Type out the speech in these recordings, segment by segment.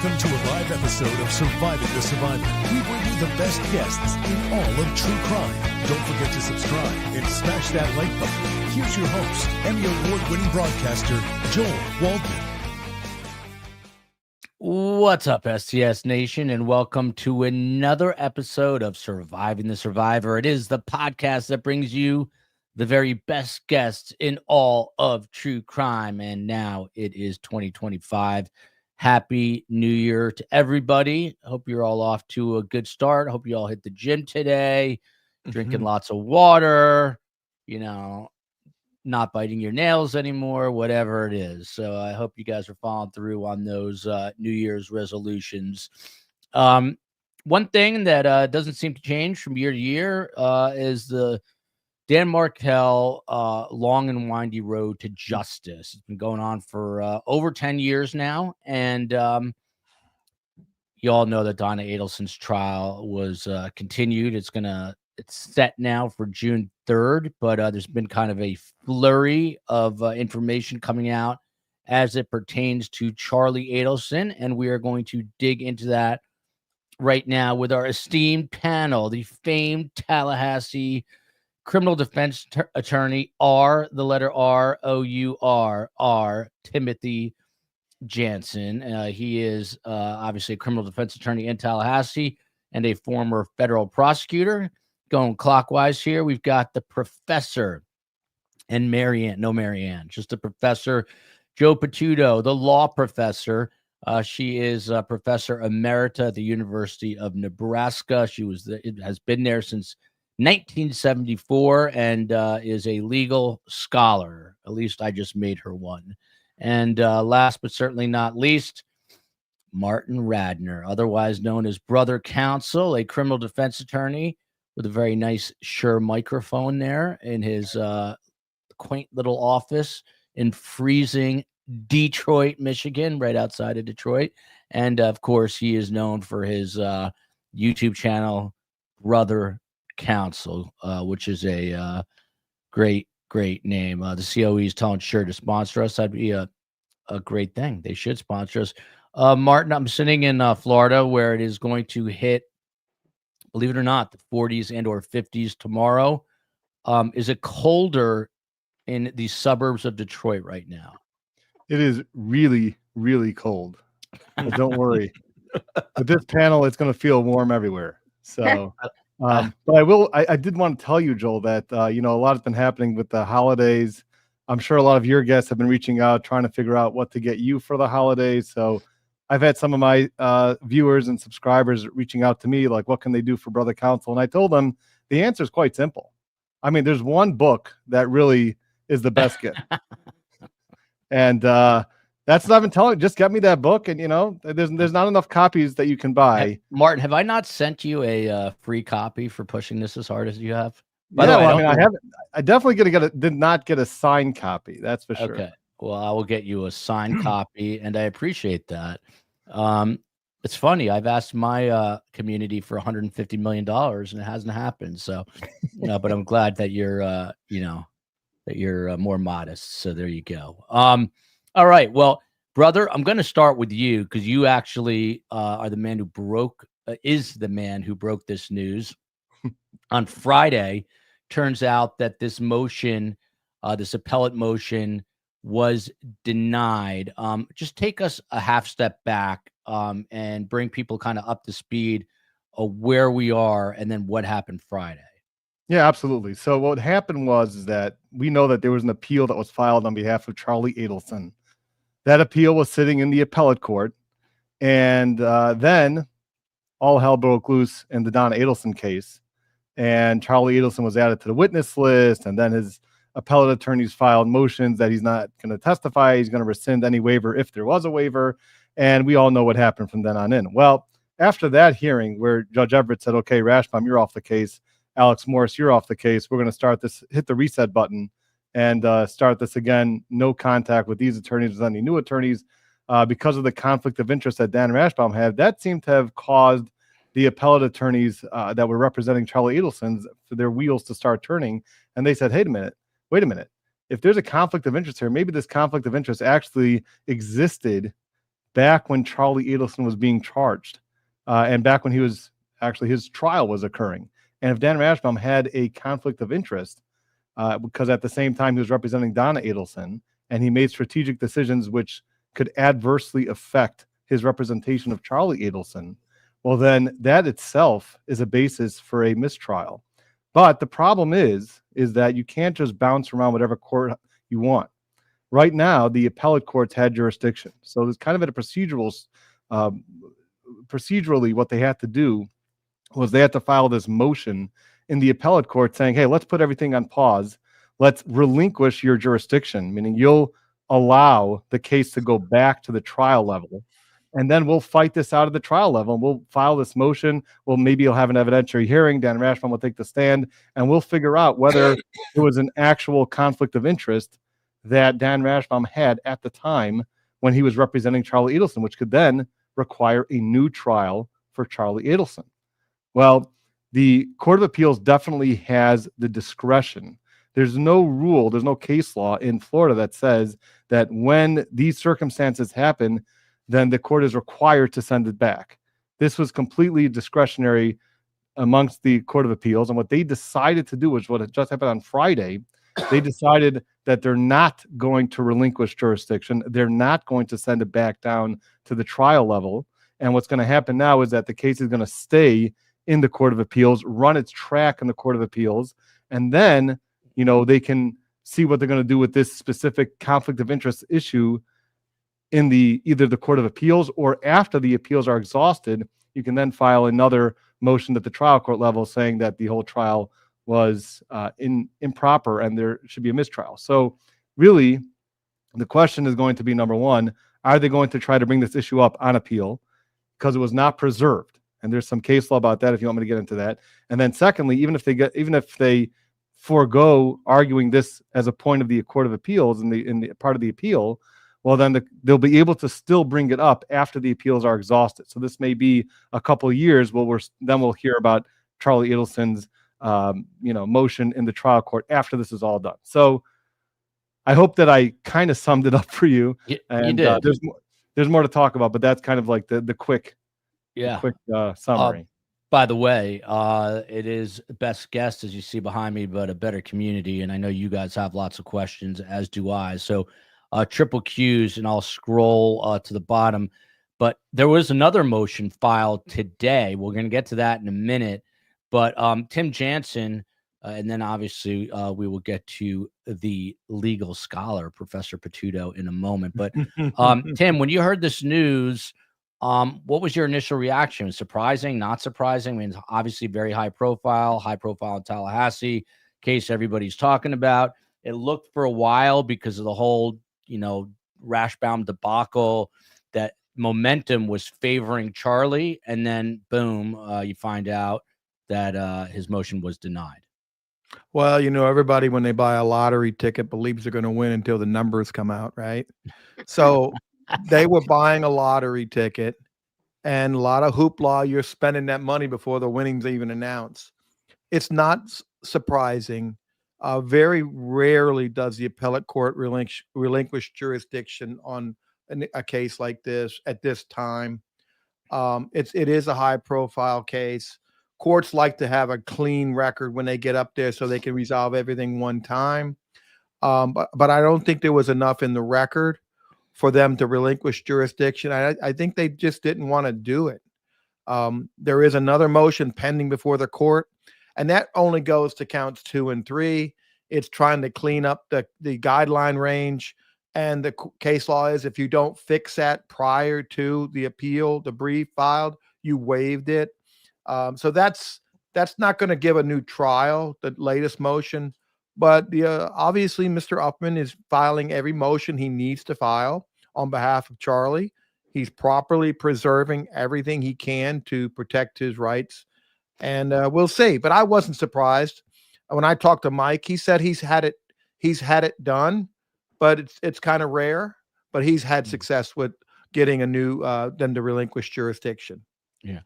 Welcome to a live episode of Surviving the Survivor. We bring you the best guests in all of true crime. Don't forget to subscribe and smash that like button. Here's your host, Emmy Award-winning broadcaster, Joel Waldman. What's up, STS Nation, and welcome to another episode of Surviving the Survivor. It is the podcast that brings you the very best guests in all of true crime, and now it is 2025. Happy New Year to everybody. I hope you're all off to a good start. I hope you all hit the gym today, drinking lots of water, not biting your nails anymore, whatever it is. So I hope you guys are following through on those New Year's resolutions. One thing that doesn't seem to change from year to year is the Dan Markel long and windy road to justice. It's been going on for over 10 years now. And you all know that Donna Adelson's trial was continued. It's set now for June 3rd, but there's been kind of a flurry of information coming out as it pertains to Charlie Adelson. And we are going to dig into that right now with our esteemed panel, the famed Tallahassee criminal defense attorney, the letter R, O-U-R, Timothy Jansen. He is obviously a criminal defense attorney in Tallahassee and a former federal prosecutor. Going clockwise here, we've got the professor and just the professor, Jo Potuto, the law professor. She is a professor emerita at the University of Nebraska. Has been there since 1974 and is a legal scholar. At least I just made her one. And last but certainly not least, Martin Radner, otherwise known as Brother Counsel, a criminal defense attorney with a very nice Shure microphone there in his quaint little office in freezing Detroit, Michigan, right outside of Detroit. And of course, he is known for his YouTube channel, Brother Counsel, which is a great name. The COE is telling Shure to sponsor us. That'd be a great thing. They should sponsor us. Martin, I'm sitting in Florida, where it is going to hit, believe it or not, the 40s and or 50s tomorrow. Is it colder in the suburbs of Detroit right now? It is really, really cold. But don't worry. With this panel, it's going to feel warm everywhere. So, but I did want to tell you, Joel, that, a lot has been happening with the holidays. I'm sure a lot of your guests have been reaching out, trying to figure out what to get you for the holidays. So I've had some of my viewers and subscribers reaching out to me, like, what can they do for Brother Counsel? And I told them the answer is quite simple. I mean, there's one book that really is the best gift. And that's what I've been telling you. Just get me that book. And, there's not enough copies that you can buy. Martin, have I not sent you a free copy for pushing this as hard as you have? By the way, I haven't. I definitely did not get a signed copy. That's for sure. Okay. Well, I will get you a signed copy, and I appreciate that. It's funny. I've asked my community for $150 million, and it hasn't happened. So, but I'm glad that you're, that you're more modest. So there you go. All right. Well, brother, I'm going to start with you because you actually are the man who broke this news on Friday. Turns out that this motion, this appellate motion, was denied. Just take us a half step back and bring people kind of up to speed of where we are and then what happened Friday. Yeah, absolutely. So what happened was that we know that there was an appeal that was filed on behalf of Charlie Adelson. That appeal was sitting in the appellate court. And then all hell broke loose in the Donna Adelson case. And Charlie Adelson was added to the witness list. And then his appellate attorneys filed motions that he's not going to testify. He's going to rescind any waiver if there was a waiver. And we all know what happened from then on in. Well, after that hearing where Judge Everett said, okay, Rashbaum, you're off the case. Alex Morris, you're off the case. We're going to start this, hit the reset button and start this again. No contact with these attorneys, with any new attorneys, because of the conflict of interest that Dan Rashbaum had. That seemed to have caused the appellate attorneys that were representing Charlie Adelson for their wheels to start turning. And they said, wait a minute. If there's a conflict of interest here, maybe this conflict of interest actually existed back when Charlie Adelson was being charged, and back when his trial was occurring. And if Dan Rashbaum had a conflict of interest, because at the same time he was representing Donna Adelson, and he made strategic decisions which could adversely affect his representation of Charlie Adelson, well, then that itself is a basis for a mistrial. But the problem is that you can't just bounce around whatever court you want. Right now, the appellate courts had jurisdiction. So there's kind of at a procedurally, what they had to do was they had to file this motion in the appellate court saying, hey, let's put everything on pause. Let's relinquish your jurisdiction, meaning you'll allow the case to go back to the trial level. And then we'll fight this out at the trial level. And we'll file this motion. Well, maybe you'll have an evidentiary hearing. Dan Rashbaum will take the stand, and we'll figure out whether it was an actual conflict of interest that Dan Rashbaum had at the time when he was representing Charlie Adelson, which could then require a new trial for Charlie Adelson. Well, the Court of Appeals definitely has the discretion. There's no rule, there's no case law in Florida that says that when these circumstances happen, then the court is required to send it back. This was completely discretionary amongst the Court of Appeals. And what they decided to do, which what had just happened on Friday, they decided that they're not going to relinquish jurisdiction. They're not going to send it back down to the trial level. And what's going to happen now is that the case is going to stay in the Court of Appeals, run its track in the Court of Appeals, and then, they can see what they're going to do with this specific conflict of interest issue in either the Court of Appeals, or after the appeals are exhausted, you can then file another motion at the trial court level saying that the whole trial was improper and there should be a mistrial. So really, the question is going to be, number one, are they going to try to bring this issue up on appeal because it was not preserved? And there's some case law about that if you want me to get into that. And then secondly, even if they forego arguing this as a point of the Court of Appeals in the part of the appeal, well, then they'll be able to still bring it up after the appeals are exhausted. So this may be a couple of years. Well, we'll hear about Charlie Adelson's motion in the trial court after this is all done. So I hope that I kind of summed it up for you. And you did. There's more to talk about, but that's kind of like the quick summary. By the way, it is best guest, as you see behind me, but a better community. And I know you guys have lots of questions, as do I. So triple Q's, and I'll scroll to the bottom. But there was another motion filed today. We're going to get to that in a minute. But Tim Jansen, and then obviously we will get to the legal scholar, Professor Potuto, in a moment. But Tim, when you heard this news, what was your initial reaction? Surprising, not surprising? I mean, it's obviously very high profile in Tallahassee case everybody's talking about. It looked for a while because of the whole, Rashbaum debacle, that momentum was favoring Charlie. And then boom, you find out that his motion was denied. Well, everybody, when they buy a lottery ticket, believes they're going to win until the numbers come out, right? So they were buying a lottery ticket, and a lot of hoopla. You're spending that money before the winnings even announced. It's not surprising. Very rarely does the appellate court relinquish jurisdiction on a case like this at this time. It is a high-profile case. Courts like to have a clean record when they get up there so they can resolve everything one time. But I don't think there was enough in the record for them to relinquish jurisdiction. I think they just didn't want to do it. There is another motion pending before the court, and that only goes to counts 2 and 3. It's trying to clean up the guideline range. And the case law is, if you don't fix that prior to the appeal, the brief filed, you waived it. So that's not going to give a new trial, the latest motion. But obviously, Mr. Offerman is filing every motion he needs to file on behalf of Charlie. He's properly preserving everything he can to protect his rights. And we'll see. But I wasn't surprised. When I talked to Mike, he said he's had it done, but it's kind of rare. But he's had success with getting a new them to relinquish jurisdiction. Yeah.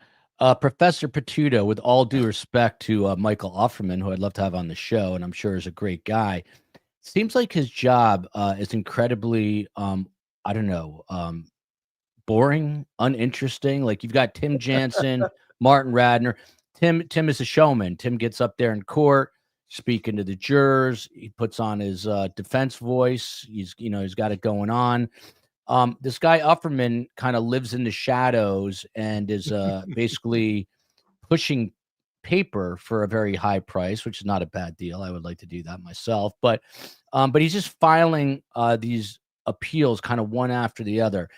Professor Potuto, with all due respect to Michael Offerman, who I'd love to have on the show, and I'm sure is a great guy, seems like his job is incredibly, boring, uninteresting. Like you've got Tim Jansen, Martin Radner. Tim is a showman. Tim gets up there in court, speaking to the jurors. He puts on his defense voice. He's got it going on. This guy Offerman kind of lives in the shadows and is basically pushing paper for a very high price, which is not a bad deal. I would like to do that myself, but he's just filing these appeals kind of one after the other.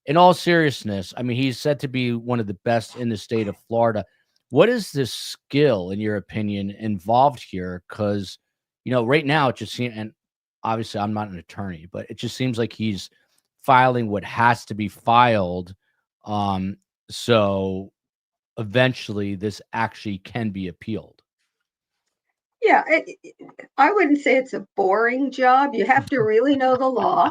In all seriousness, I mean, he's said to be one of the best in the state of Florida. What is this skill, in your opinion, involved here? Because, right now it just seems, and obviously I'm not an attorney, but it just seems like he's filing what has to be filed. So eventually this actually can be appealed. Yeah, I wouldn't say it's a boring job. You have to really know the law,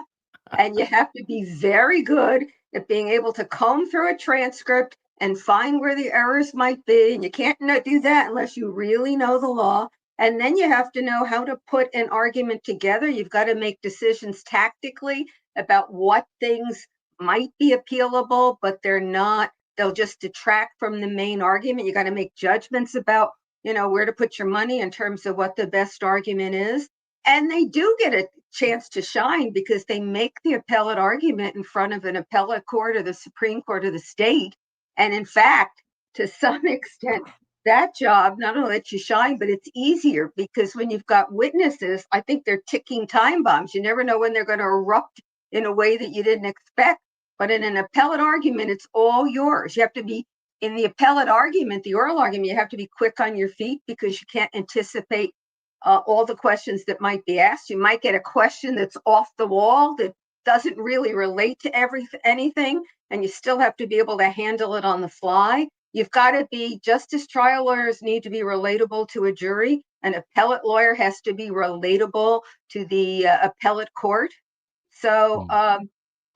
and you have to be very good at being able to comb through a transcript and find where the errors might be. And you can't do that unless you really know the law. And then you have to know how to put an argument together. You've got to make decisions tactically about what things might be appealable, but they're not. They'll just detract from the main argument. You got to make judgments about, where to put your money in terms of what the best argument is. And they do get a chance to shine because they make the appellate argument in front of an appellate court or the Supreme Court of the state. And in fact, to some extent, that job not only lets you shine, but it's easier because when you've got witnesses, I think they're ticking time bombs. You never know when they're going to erupt in a way that you didn't expect. But in an appellate argument, it's all yours. You have to be, in the appellate argument, the oral argument, you have to be quick on your feet because you can't anticipate all the questions that might be asked. You might get a question that's off the wall that doesn't really relate to anything, and you still have to be able to handle it on the fly. You've got to be, just as trial lawyers need to be relatable to a jury, an appellate lawyer has to be relatable to the appellate court. So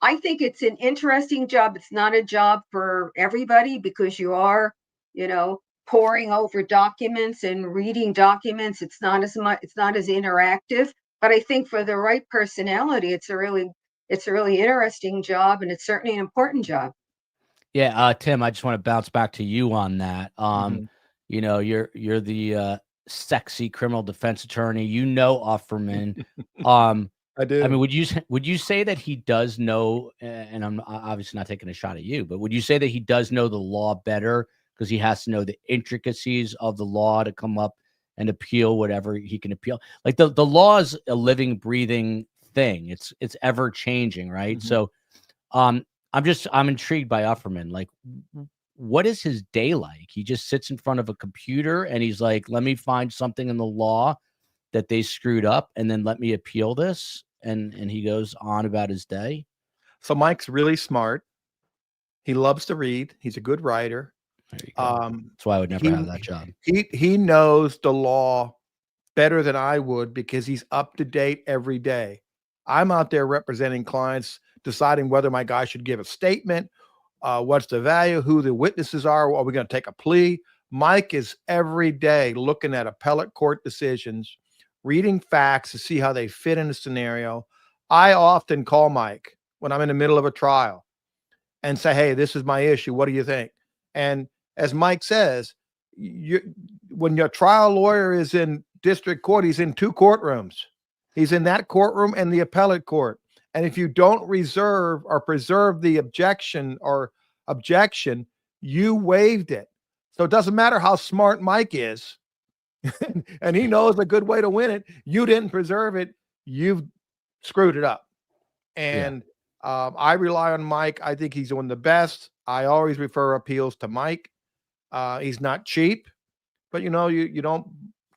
I think it's an interesting job. It's not a job for everybody because you are, poring over documents and reading documents. It's not as interactive. But I think for the right personality, it's a really interesting job, and it's certainly an important job. Yeah, Tim, I just want to bounce back to you on that. You're the sexy criminal defense attorney. Offerman. I do. I mean, would you say that he does know? And I'm obviously not taking a shot at you, but would you say that he does know the law better because he has to know the intricacies of the law to come up and appeal whatever he can appeal? Like the law is a living, breathing thing. It's ever changing, right? Mm-hmm. So, I'm intrigued by Offerman. Like, what is his day like? He just sits in front of a computer and he's like, let me find something in the law that they screwed up and then let me appeal this. And he goes on about his day. So Mike's really smart. He loves to read. He's a good writer. There you go. That's why I would never have that job. He knows the law better than I would because he's up to date every day. I'm out there representing clients, deciding whether my guy should give a statement, what's the value, who the witnesses are we going to take a plea? Mike is every day looking at appellate court decisions, reading facts to see how they fit in a scenario. I often call Mike when I'm in the middle of a trial and say, hey, this is my issue. What do you think? And as Mike says, when your trial lawyer is in district court, he's in two courtrooms. He's in that courtroom and the appellate court. And if you don't reserve or preserve the objection, you waived it. So it doesn't matter how smart Mike is, and he knows a good way to win it. You didn't preserve it. You've screwed it up. And I rely on Mike. I think he's one of the best. I always refer appeals to Mike. He's not cheap, but you don't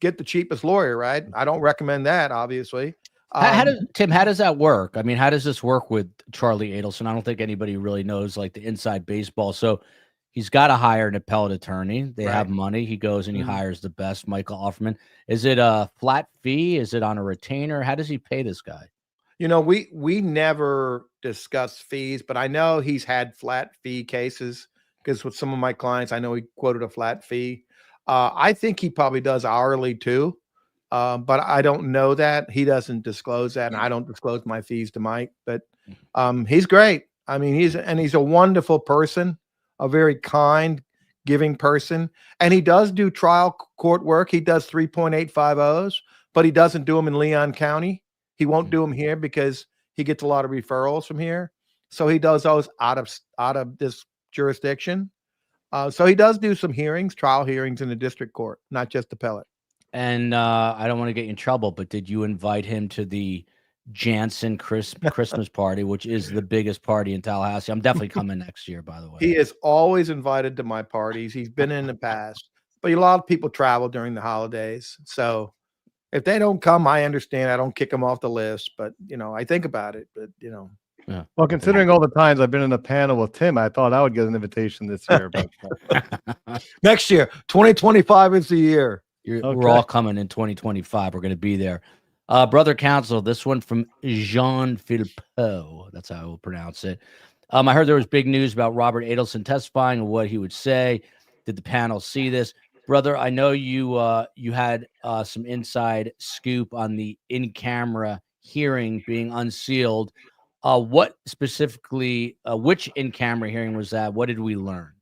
get the cheapest lawyer, right? I don't recommend that, obviously. How does that work? I mean, how does this work with Charlie Adelson? I don't think anybody really knows like the inside baseball. So he's got to hire an appellate attorney. They have money. He goes and he hires the best, Michael Offerman. Is it a flat fee? Is it on a retainer? How does he pay this guy? We never discuss fees, but I know he's had flat fee cases because with some of my clients, I know he quoted a flat fee. I think he probably does hourly too. But I don't know that. He doesn't disclose that, and I don't disclose my fees to Mike. But he's great. I mean, he's a wonderful person, a very kind, giving person. And he does do trial court work. He does 3.850s, but he doesn't do them in Leon County. He won't do them here because he gets a lot of referrals from here. So he does those out of this jurisdiction. So he does do some hearings, trial hearings in the district court, not just appellate. And I don't want to get you in trouble, but did you invite him to the Jansen Christmas party, which is the biggest party in Tallahassee? I'm definitely coming next year, by the way. He is always invited to my parties. He's been in the past, but a lot of people travel during the holidays. So if they don't come, I understand. I don't kick them off the list, but I think about it. But Yeah. Well, considering all the times I've been in a panel with Tim, I thought I would get an invitation this year. But next year, 2025 is the year. We're all coming in 2025. We're going to be there. Brother counsel, this one from Jean Philpot. That's how I will pronounce it. I heard there was big news about Robert Adelson testifying and what he would say. Did the panel see this? Brother, I know you had some inside scoop on the in-camera hearing being unsealed. What specifically, which in-camera hearing was that? What did we learn?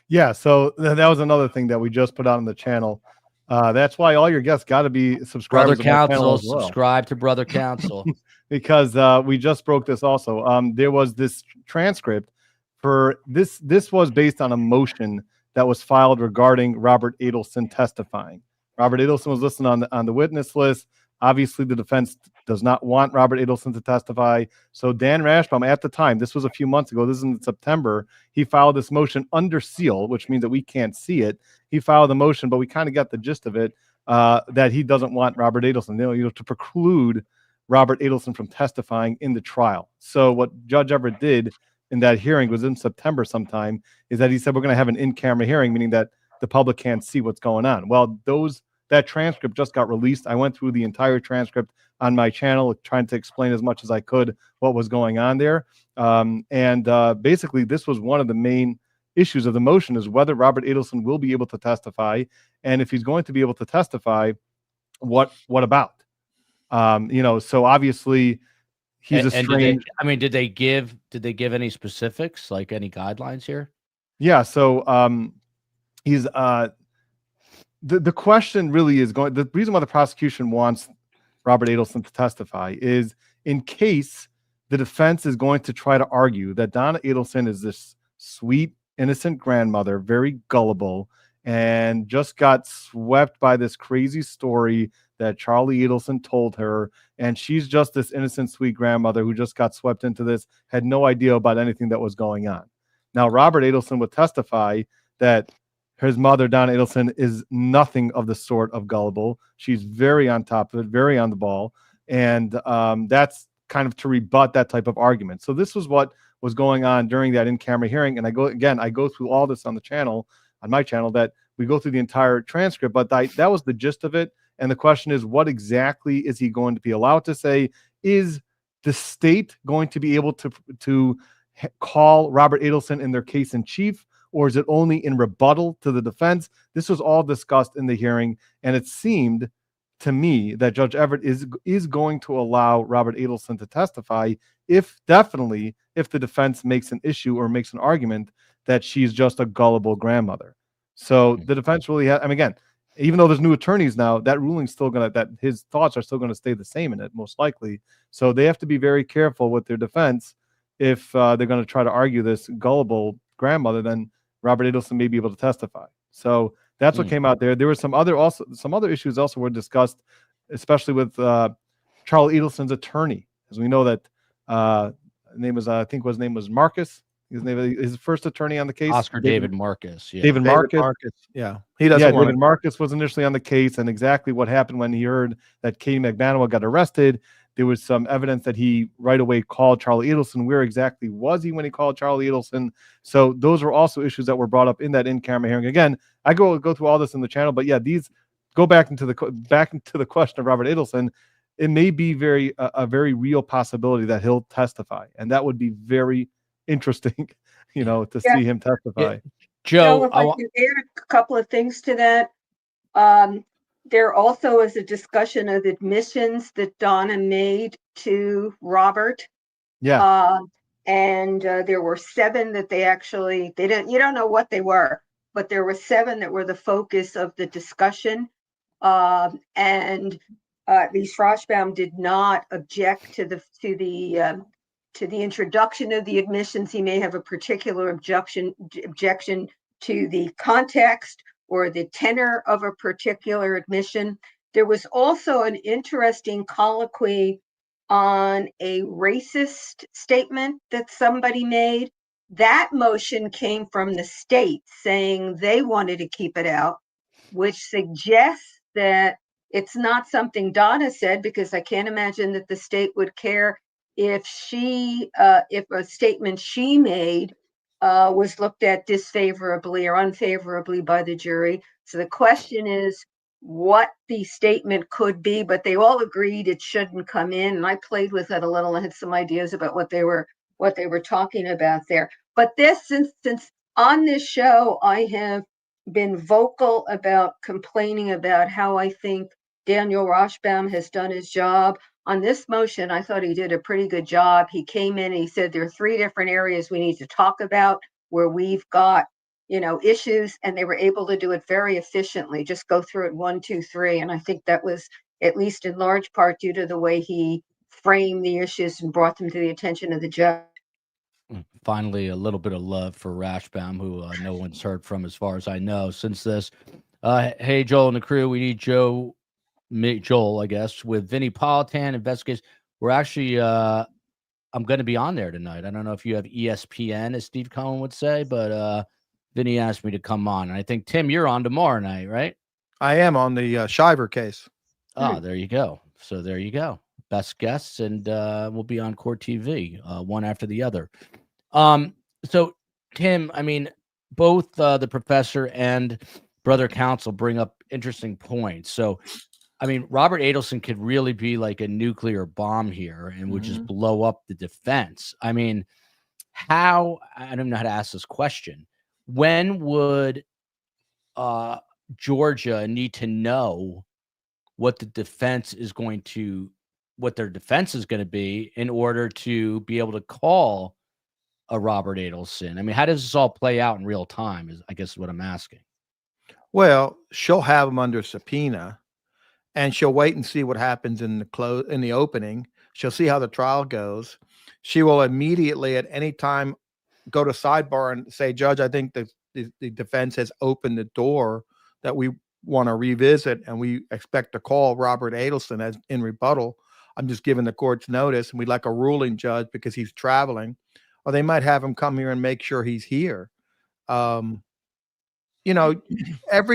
Yeah, so that was another thing that we just put out on the channel. That's why all your guests got to be subscribers. Brother Counsel, subscribe to Brother Counsel. Because we just broke this also. There was this transcript for this. This was based on a motion that was filed regarding Robert Adelson testifying. Robert Adelson was listed on the witness list. Obviously, the defense does not want Robert Adelson to testify. So Dan Rashbaum, at the time, this was a few months ago, this is in September, he filed this motion under seal, which means that we can't see it. He filed the motion, but we kind of got the gist of it, that he doesn't want Robert Adelson, to preclude Robert Adelson from testifying in the trial. So what Judge Everett did in that hearing was in September sometime, is that he said, we're going to have an in-camera hearing, meaning that the public can't see what's going on. Well, that transcript just got released. I went through the entire transcript on my channel, trying to explain as much as I could what was going on there. Basically, this was one of the main issues of the motion, is whether Robert Adelson will be able to testify. And if he's going to be able to testify, what about? So obviously he's a strange. Did they give any specifics, like any guidelines here? Yeah. So he's the question really is going. The reason why the prosecution wants Robert Adelson to testify is in case the defense is going to try to argue that Donna Adelson is this sweet, innocent grandmother, very gullible, and just got swept by this crazy story that Charlie Adelson told her, and she's just this innocent, sweet grandmother who just got swept into this, had no idea about anything that was going on. Now, Robert Adelson would testify that his mother, Donna Adelson, is nothing of the sort of gullible. She's very on top of it, very on the ball, and that's kind of to rebut that type of argument. So this was what was going on during that in-camera hearing, and I go through all this on the channel, on my channel, that we go through the entire transcript, but that was the gist of it. And the question is, what exactly is he going to be allowed to say? Is the state going to be able to call Robert Adelson in their case in chief, or is it only in rebuttal to the defense? This was all discussed in the hearing, and it seemed to me that Judge Everett is going to allow Robert Adelson to testify if the defense makes an issue or makes an argument that she's just a gullible grandmother. So the defense really has, again, even though there's new attorneys now, that ruling's still that his thoughts are still going to stay the same in it, most likely. So they have to be very careful with their defense. If they're going to try to argue this gullible grandmother, then Robert Adelson may be able to testify. So that's what came out there. There were some other issues also were discussed, especially with Charles Adelson's attorney, as we know that name was Marcus. His first attorney on the case, David Marcus. Yeah. David Marcus. Yeah, he doesn't. Yeah, David Marcus was initially on the case, and exactly what happened when he heard that Katie McManaway got arrested. There was some evidence that he right away called Charlie Adelson. Where exactly was he when he called Charlie Adelson? So those were also issues that were brought up in that in-camera hearing. Again, I go through all this in the channel, but yeah, these go back into the question of Robert Adelson. It may be a very real possibility that he'll testify, and that would be very interesting, to see him testify. Yeah. Joe, if I can add a couple of things to that. There also is a discussion of admissions that Donna made to Robert. Yeah. and there were 7 that they didn't, you don't know what they were, but there were 7 that were the focus of the discussion. And at least Rashbaum did not object to the introduction of the admissions. He may have a particular objection to the context or the tenor of a particular admission. There was also an interesting colloquy on a racist statement that somebody made. That motion came from the state saying they wanted to keep it out, which suggests that it's not something Donna said, because I can't imagine that the state would care if a statement she made was looked at disfavorably or unfavorably by the jury. So the question is what the statement could be, but they all agreed it shouldn't come in. And I played with it a little and had some ideas about what they were talking about there. But since on this show, I have been vocal about complaining about how I think Daniel Rashbaum has done his job. On this motion, I thought he did a pretty good job. He came in and he said there are 3 different areas we need to talk about where we've got, issues, and they were able to do it very efficiently. Just go through it 1, 2, 3. And I think that was at least in large part due to the way he framed the issues and brought them to the attention of the judge. Finally, a little bit of love for Rashbaum, who no one's heard from as far as I know since this. Hey, Joel and the crew, we need Joel, I guess, with Vinny Politan, investigators. We're actually, I'm going to be on there tonight. I don't know if you have ESPN, as Steve Cohen would say, but Vinny asked me to come on. And I think, Tim, you're on tomorrow night, right? I am on the Shiver case. Oh, there you go. So there you go. Best guests, and we'll be on Court TV, one after the other. So, Tim, I mean, both the professor and brother counsel bring up interesting points. So, I mean, Robert Adelson could really be like a nuclear bomb here and would just blow up the defense. I mean, I don't know how to ask this question. When would Georgia need to know what their defense is going to be in order to be able to call a Robert Adelson? I mean, how does this all play out in real time I guess what I'm asking. Well, she'll have him under subpoena, and she'll wait and see what happens in the opening. She'll see how the trial goes. She will immediately at any time go to sidebar and say, Judge, I think the defense has opened the door that we want to revisit, and we expect to call Robert Adelson as in rebuttal. I'm just giving the court's notice, and we'd like a ruling, Judge, because he's traveling. Or they might have him come here and make sure he's here. Every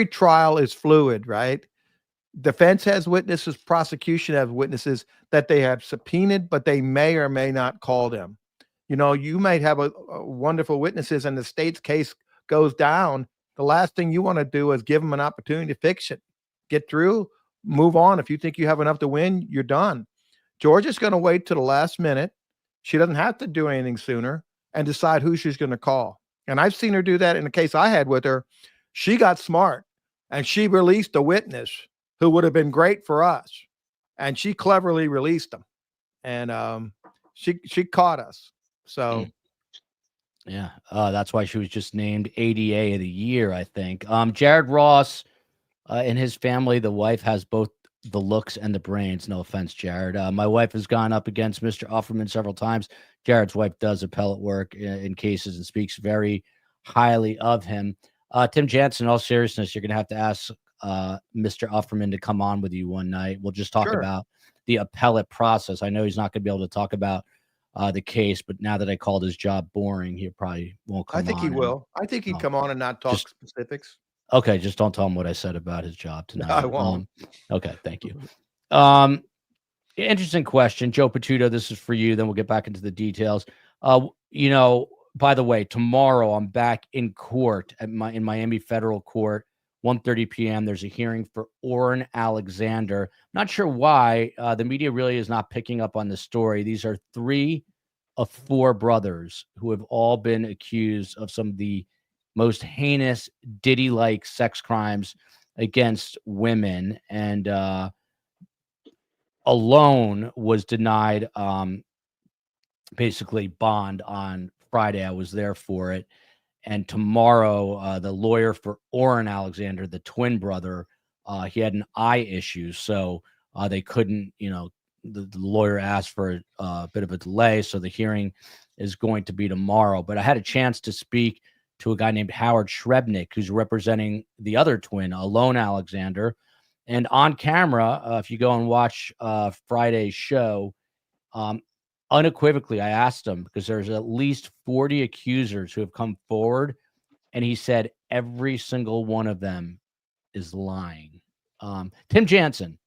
trial is fluid, right? Defense has witnesses, prosecution has witnesses that they have subpoenaed, but they may or may not call them. You might have a wonderful witnesses, and the state's case goes down. The last thing you want to do is give them an opportunity to fix it, get through, move on. If you think you have enough to win, you're done. Georgia's going to wait to the last minute. She doesn't have to do anything sooner and decide who she's going to call. And I've seen her do that in the case I had with her. She got smart and she released a witness who would have been great for us. And she cleverly released them. And she caught us. So yeah, that's why she was just named ADA of the year, I think. Jared Ross and his family, the wife has both the looks and the brains. No offense, Jared. My wife has gone up against Mr. Offerman several times. Jared's wife does appellate work in cases and speaks very highly of him. Tim Jansen, in all seriousness, you're going to have to ask Mr. Offerman to come on with you one night. We'll just talk about the appellate process. I know he's not going to be able to talk about the case, but now that I called his job boring, he probably won't come on. I think he will. I think he'd come on and not talk specifics. Okay, just don't tell him what I said about his job tonight. No, I won't. Okay, thank you. Interesting question. Jo Potuto, this is for you. Then we'll get back into the details. By the way, tomorrow I'm back in court in Miami Federal Court, 1:30 p.m. There's a hearing for Orin Alexander. Not sure why the media really is not picking up on this story. These are 3 of 4 brothers who have all been accused of some of the most heinous Diddy-like sex crimes against women, and alone was denied basically bond on Friday. I was there for it. And tomorrow, the lawyer for Orin Alexander, the twin brother, he had an eye issue. So they couldn't, the lawyer asked for a bit of a delay. So the hearing is going to be tomorrow. But I had a chance to speak to a guy named Howard Shrebnick, who's representing the other twin, Alone Alexander. And on camera, if you go and watch Friday's show, unequivocally, I asked him, because there's at least 40 accusers who have come forward, and he said every single one of them is lying. Tim Jansen.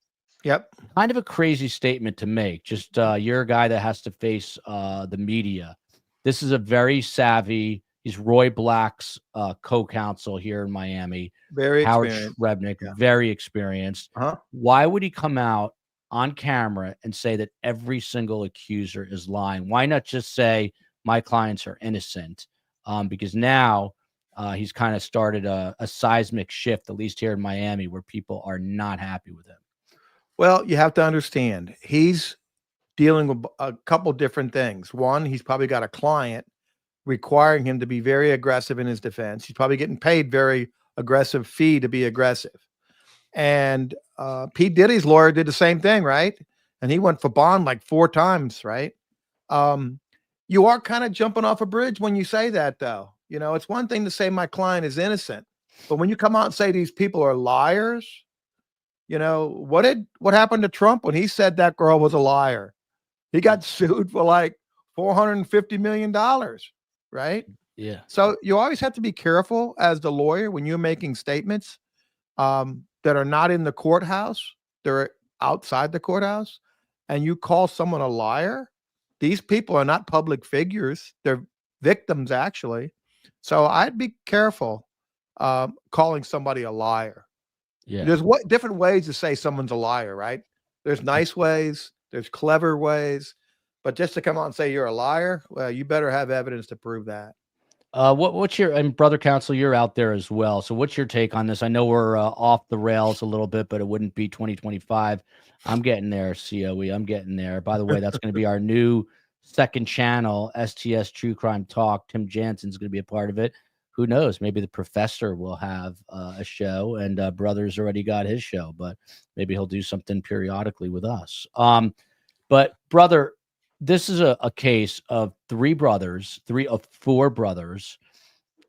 Yep. Kind of a crazy statement to make. Just you're a guy that has to face the media. This is a very savvy. He's Roy Black's co-counsel here in Miami. Very Howard experienced. Shrebnick, Yeah. very experienced. Why would he come out on camera and say that every single accuser is lying? Why not just say my clients are innocent? Because now he's kind of started a seismic shift, at least here in Miami, where people are not happy with him. Well, you have to understand, he's dealing with a couple different things. One, he's probably got a client requiring him to be very aggressive in his defense. He's probably getting paid very aggressive fee to be aggressive. And Pete Diddy's lawyer did the same thing, right? And he went for bond like 4 times, right? You are kind of jumping off a bridge when you say that, though. It's one thing to say my client is innocent, but when you come out and say these people are liars, what happened to Trump when he said that girl was a liar? He got sued for like $450 million, right? Yeah. So you always have to be careful as the lawyer when you're making statements that are not in the courthouse, they're outside the courthouse, and you call someone a liar. These people are not public figures. They're victims, actually. So I'd be careful calling somebody a liar. Yeah. There's different ways to say someone's a liar, right? There's nice ways, there's clever ways, but just to come out and say you're a liar, well, you better have evidence to prove that. What's your, and brother counsel, you're out there as well. So what's your take on this? I know we're off the rails a little bit, but it wouldn't be 2025. I'm getting there, COE. I'm getting there. By the way, that's going to be our new second channel, STS True Crime Talk. Tim Jansen's going to be a part of it. Who knows? Maybe the professor will have a show, and brother's already got his show, but maybe he'll do something periodically with us. But brother, this is a case of 3 of 4 brothers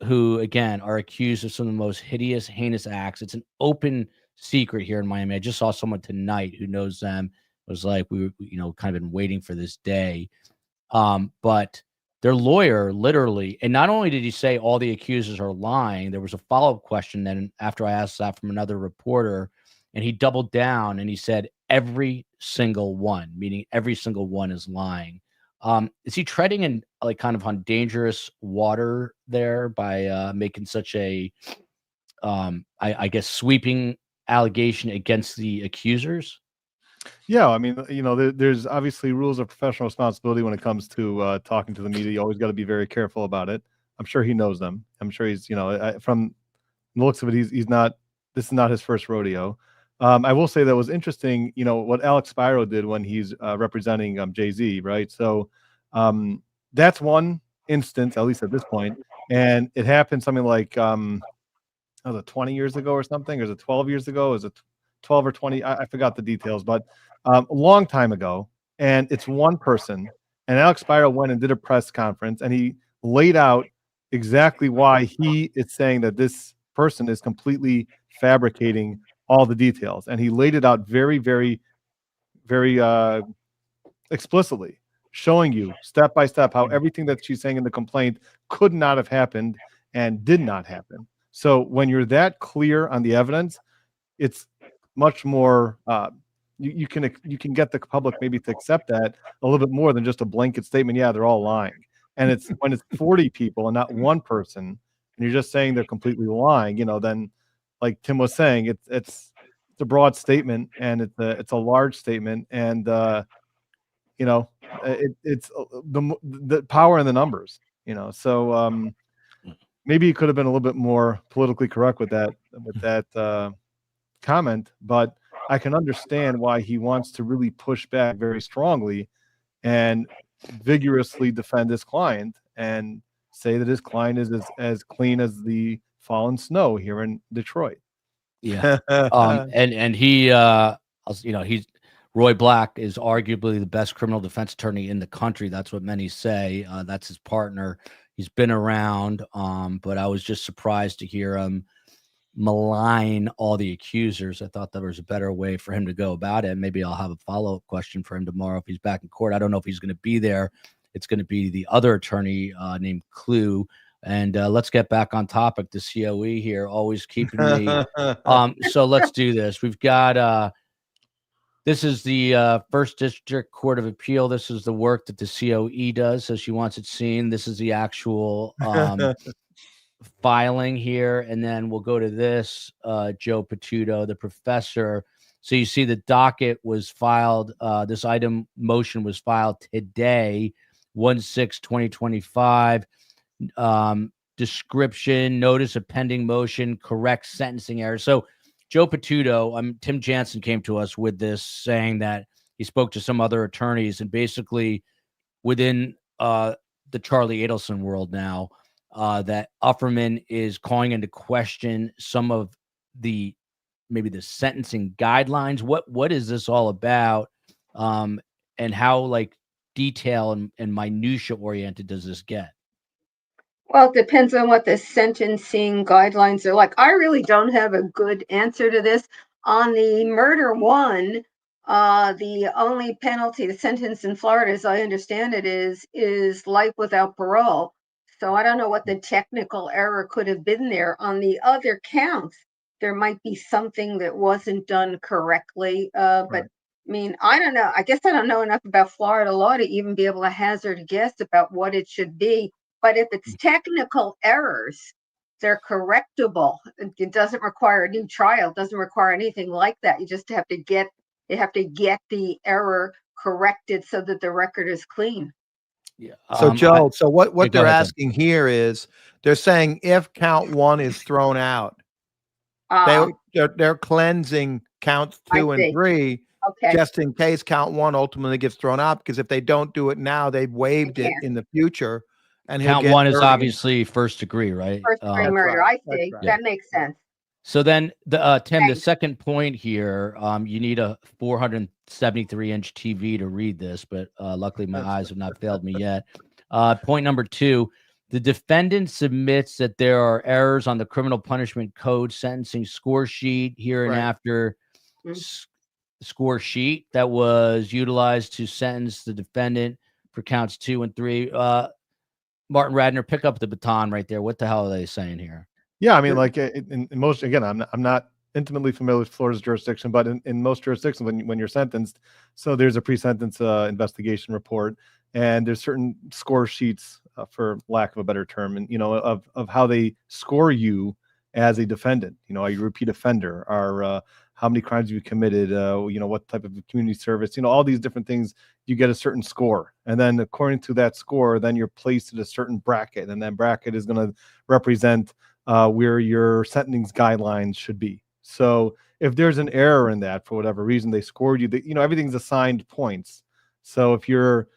who, again, are accused of some of the most hideous, heinous acts. It's an open secret here in Miami. I just saw someone tonight who knows them. It was like we were, kind of been waiting for this day. But their lawyer literally, and not only did he say all the accusers are lying, there was a follow-up question then after I asked that from another reporter, and he doubled down and he said every single one, meaning every single one is lying. Is he treading in like kind of on dangerous water there by making such a, I guess, sweeping allegation against the accusers? Yeah, I mean, there's obviously rules of professional responsibility when it comes to talking to the media. You always got to be very careful about it. I'm sure he knows them. I'm sure he's, from the looks of it, he's not. This is not his first rodeo. I will say that was interesting. What Alex Spiro did when he's representing Jay-Z, right? So that's one instance, at least at this point, and it happened something like was it 20 years ago or something, or is it 12 years ago? Is it 12 or 20? I forgot the details, but a long time ago. And it's one person. And Alex Spiro went and did a press conference, and he laid out exactly why he is saying that this person is completely fabricating all the details. And he laid it out very, very, very explicitly, showing you step by step how everything that she's saying in the complaint could not have happened and did not happen. So when you're that clear on the evidence, it's much more you can get the public maybe to accept that a little bit more than just a blanket statement. Yeah, they're all lying. And it's when it's 40 people and not one person, and you're just saying they're completely lying, then like Tim was saying, it's a broad statement, and it's a large statement, and it's the power in the numbers, so maybe he could have been a little bit more politically correct with that comment, but I can understand why he wants to really push back very strongly and vigorously defend his client and say that his client is as clean as the fallen snow here in Detroit. Yeah. And he, he's Roy Black is arguably the best criminal defense attorney in the country. That's what many say. That's his partner. He's been around, but I was just surprised to hear him malign all the accusers. I thought there was a better way for him to go about it. Maybe I'll have a follow-up question for him tomorrow if he's back in court. I don't know if he's going to be there. It's going to be the other attorney named Clue. And let's get back on topic. The COE here, always keeping me. So let's do this. We've got this is the First District Court of Appeal. This is the work that the COE does, so she wants it seen. This is the actual filing here, and then we'll go to this. Jo Potuto, the professor. So you see the docket was filed. This item motion was filed today, 1/6/2025. Description, notice of pending motion, correct sentencing error. So Jo Potuto, Tim Jansen came to us with this, saying that he spoke to some other attorneys, and basically within the Charlie Adelson world now, that Offerman is calling into question some of maybe the sentencing guidelines. What is this all about? And how like detail and minutia oriented does this get? Well, it depends on what the sentencing guidelines are like. I really don't have a good answer to this. On the murder one, the only penalty, the sentence in Florida, as I understand it, is life without parole. So I don't know what the technical error could have been there. On the other counts, there might be something that wasn't done correctly. But I mean, I don't know. I guess I don't know enough about Florida law to even be able to hazard a guess about what it should be. But if it's technical errors, they're correctable. It doesn't require a new trial. It doesn't require anything like that. You just have to get the error corrected so that the record is clean. Yeah. So Joe, so what they're asking here is they're saying if count one is thrown out, they're cleansing counts 2 and 3. Okay. Just in case count one ultimately gets thrown out, because if they don't do it now, they've waived it in the future. And count one is obviously first degree, right? First degree murder. Right. I see. Right. That makes sense. So then, Tim, the second point here, you need a 473-inch TV to read this, but luckily my eyes have not failed me yet. Point number 2, the defendant submits that there are errors on the criminal punishment code sentencing score sheet here and after score sheet that was utilized to sentence the defendant for counts 2 and 3. Martin Radner, pick up the baton right there. What the hell are they saying here? Yeah, I mean, like in most, again, I'm not intimately familiar with Florida's jurisdiction, but in most jurisdictions, when you're sentenced, so there's a pre-sentence investigation report, and there's certain score sheets, for lack of a better term, and of how they score you as a defendant. Are you a repeat offender? Are how many crimes you committed? What type of community service? All these different things. You get a certain score, and then according to that score, then you're placed in a certain bracket, and that bracket is going to represent where your sentencing guidelines should be. So if there's an error in that for whatever reason, they scored you. Everything's assigned points. So if your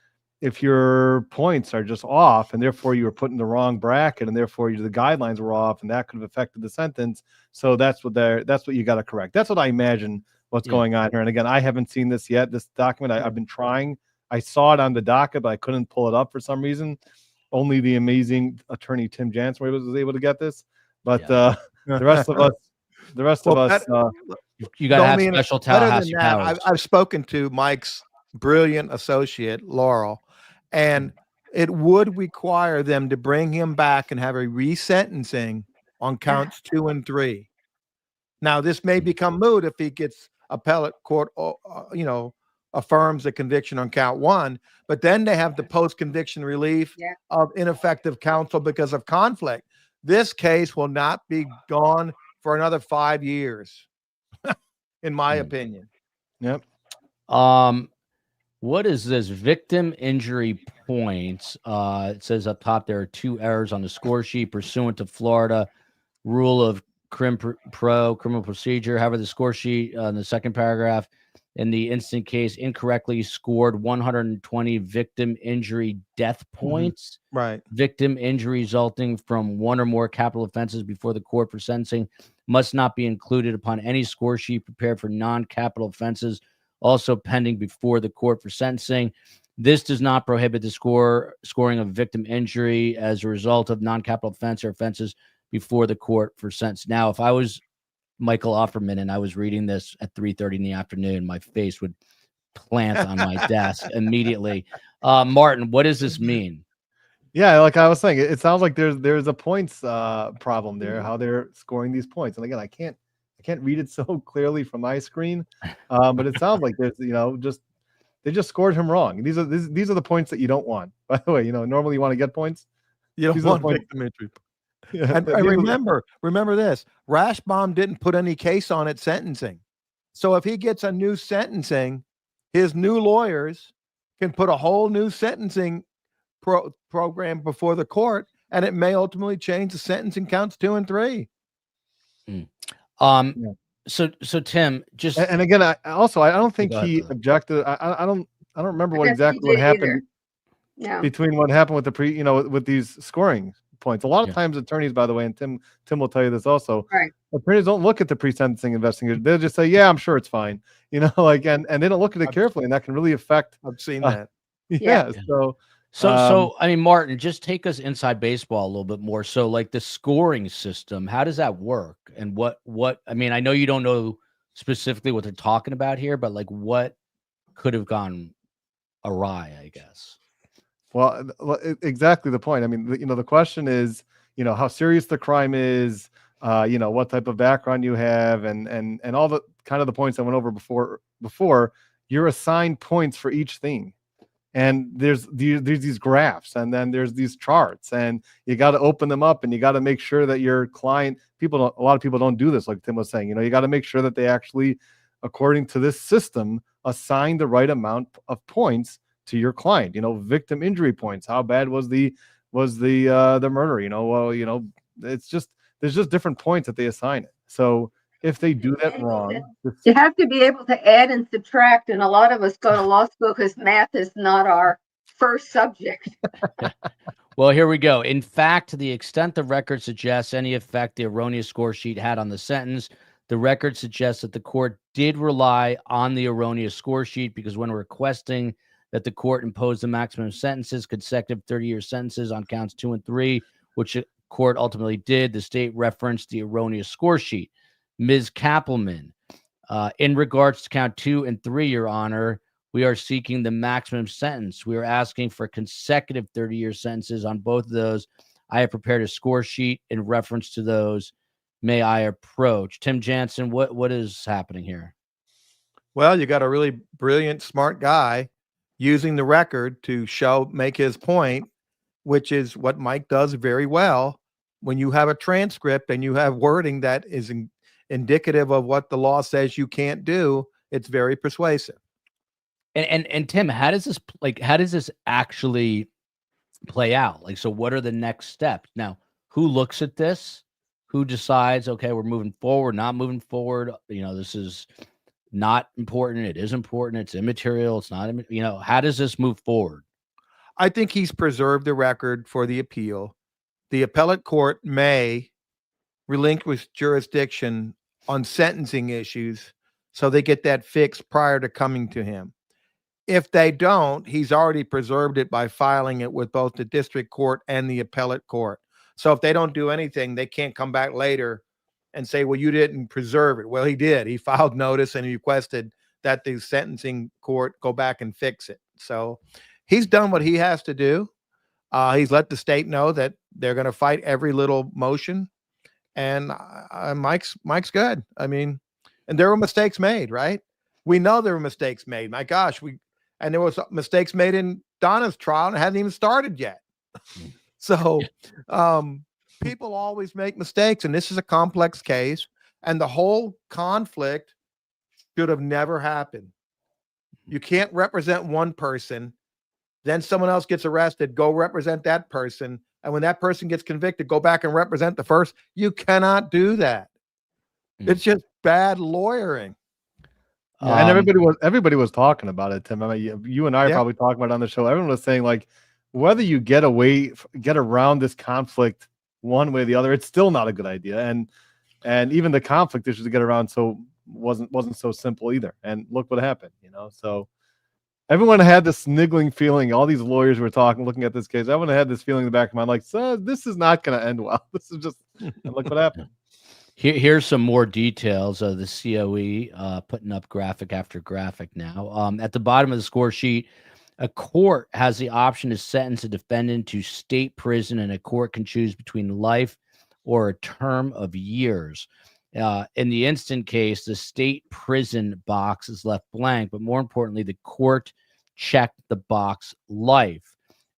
points are just off, and therefore you were put in the wrong bracket, and therefore the guidelines were off, and that could have affected the sentence. So that's what you got to correct. That's what I imagine what's going on here. And again, I haven't seen this yet. This document, I've been trying. I saw it on the docket, but I couldn't pull it up for some reason. Only the amazing attorney Tim Jansen was able to get this. But the rest of us, you got to have special Tallahassee powers. I've spoken to Mike's brilliant associate, Laurel, and it would require them to bring him back and have a resentencing on counts 2 and 3. Now, this may become moot if he gets appellate court, affirms the conviction on count 1, but then they have the post-conviction relief of ineffective counsel because of conflict. This case will not be gone for another 5 years, in my opinion. Yep. What is this? Victim injury points. It says up top there are 2 errors on the score sheet pursuant to Florida rule of criminal procedure. However, the score sheet in the second paragraph in the instant case incorrectly scored 120 victim injury death points. Right. Victim injury resulting from one or more capital offenses before the court for sentencing must not be included upon any score sheet prepared for non-capital offenses also pending before the court for sentencing. This does not prohibit the scoring of victim injury as a result of non-capital offense or offenses before the court for sentence. Now, if I was Michael Offerman and I was reading this at 3:30 in the afternoon, my face would plant on my desk immediately. Martin, what does this mean? Yeah, like I was saying, it sounds like there's a points problem there, how they're scoring these points. And again, I can't read it so clearly from my screen, but it sounds like there's they just scored him wrong. These are the points that you don't want. By the way, normally you want to get points. You don't want victim injury. Yeah, and remember this: Rashbaum didn't put any case on it sentencing. So if he gets a new sentencing, his new lawyers can put a whole new sentencing program before the court, and it may ultimately change the sentencing counts 2 and 3. So Tim, just and again, I don't think he objected. I don't remember what happened between what happened with the with these scoring points. A lot of times attorneys, by the way, and Tim will tell you this also, right, attorneys don't look at the pre-sentencing investigation. They'll just say, yeah, I'm sure it's fine. And they don't look at it carefully, and that can really affect. I've seen that. Yeah. So I mean, Martin, just take us inside baseball a little bit more. So like the scoring system, how does that work? And what I mean, I know you don't know specifically what they're talking about here, but like what could have gone awry, I guess. Well, exactly the point. I mean, the question is, how serious the crime is, what type of background you have, and all the kind of the points I went over before. You're assigned points for each thing. And there's these graphs, and then there's these charts, and you got to open them up, and you got to make sure that your client, a lot of people don't do this, like Tim was saying. You got to make sure that they actually, according to this system, assign the right amount of points to your client. Victim injury points. How bad was the murder? It's just there's just different points that they assign it. So if they do that wrong, you have to be able to add and subtract, and a lot of us go to law school because math is not our first subject. Well, here we go. In fact, to the extent the record suggests any effect the erroneous score sheet had on the sentence, the record suggests that the court did rely on the erroneous score sheet, because when requesting that the court impose the maximum sentences, consecutive 30-year sentences on counts 2 and 3, which the court ultimately did, the state referenced the erroneous score sheet. Ms. Kappelman, in regards to count 2 and 3, Your Honor, we are seeking the maximum sentence. We are asking for consecutive 30-year sentences on both of those. I have prepared a score sheet in reference to those. May I approach? Tim Jansen, what is happening here? Well, you got a really brilliant, smart guy using the record to make his point, which is what Mike does very well. When you have a transcript and you have wording that is indicative of what the law says you can't do, it's very persuasive. And Tim, how does this actually play out? Like, so what are the next steps? Now, who looks at this? Who decides, okay, we're moving forward, not moving forward? This is not important. It is important. It's immaterial. It's not, how does this move forward? I think he's preserved the record for the appeal. The appellate court may relinquish jurisdiction on sentencing issues so they get that fixed prior to coming to him. If they don't, he's already preserved it by filing it with both the district court and the appellate court. So if they don't do anything, they can't come back later and say, well, you didn't preserve it. Well, he did. He filed notice and he requested that the sentencing court go back and fix it. So he's done what he has to do. He's let the state know that they're going to fight every little motion. And Mike's good. I mean, and there were mistakes made, right? We know there were mistakes made. My gosh, and there was mistakes made in Donna's trial and it hadn't even started yet. So people always make mistakes, and this is a complex case, and the whole conflict should have never happened. You can't represent one person, then someone else gets arrested, go represent that person. And when that person gets convicted, go back and represent the first. You cannot do that. It's just bad lawyering. Yeah, and everybody was talking about it, Tim. I mean, you and I are probably talking about it on the show. Everyone was saying, like, whether you get around this conflict one way or the other, it's still not a good idea. And even the conflict issues to get around wasn't so simple either. And look what happened, So everyone had this niggling feeling. All these lawyers were looking at this case. Everyone had this feeling in the back of my mind, like, so this is not going to end well. This is just, and look what happened. Here's some more details of the COE, putting up graphic after graphic now. At the bottom of the score sheet, a court has the option to sentence a defendant to state prison, and a court can choose between life or a term of years. In the instant case, the state prison box is left blank, but more importantly, the court checked the box life.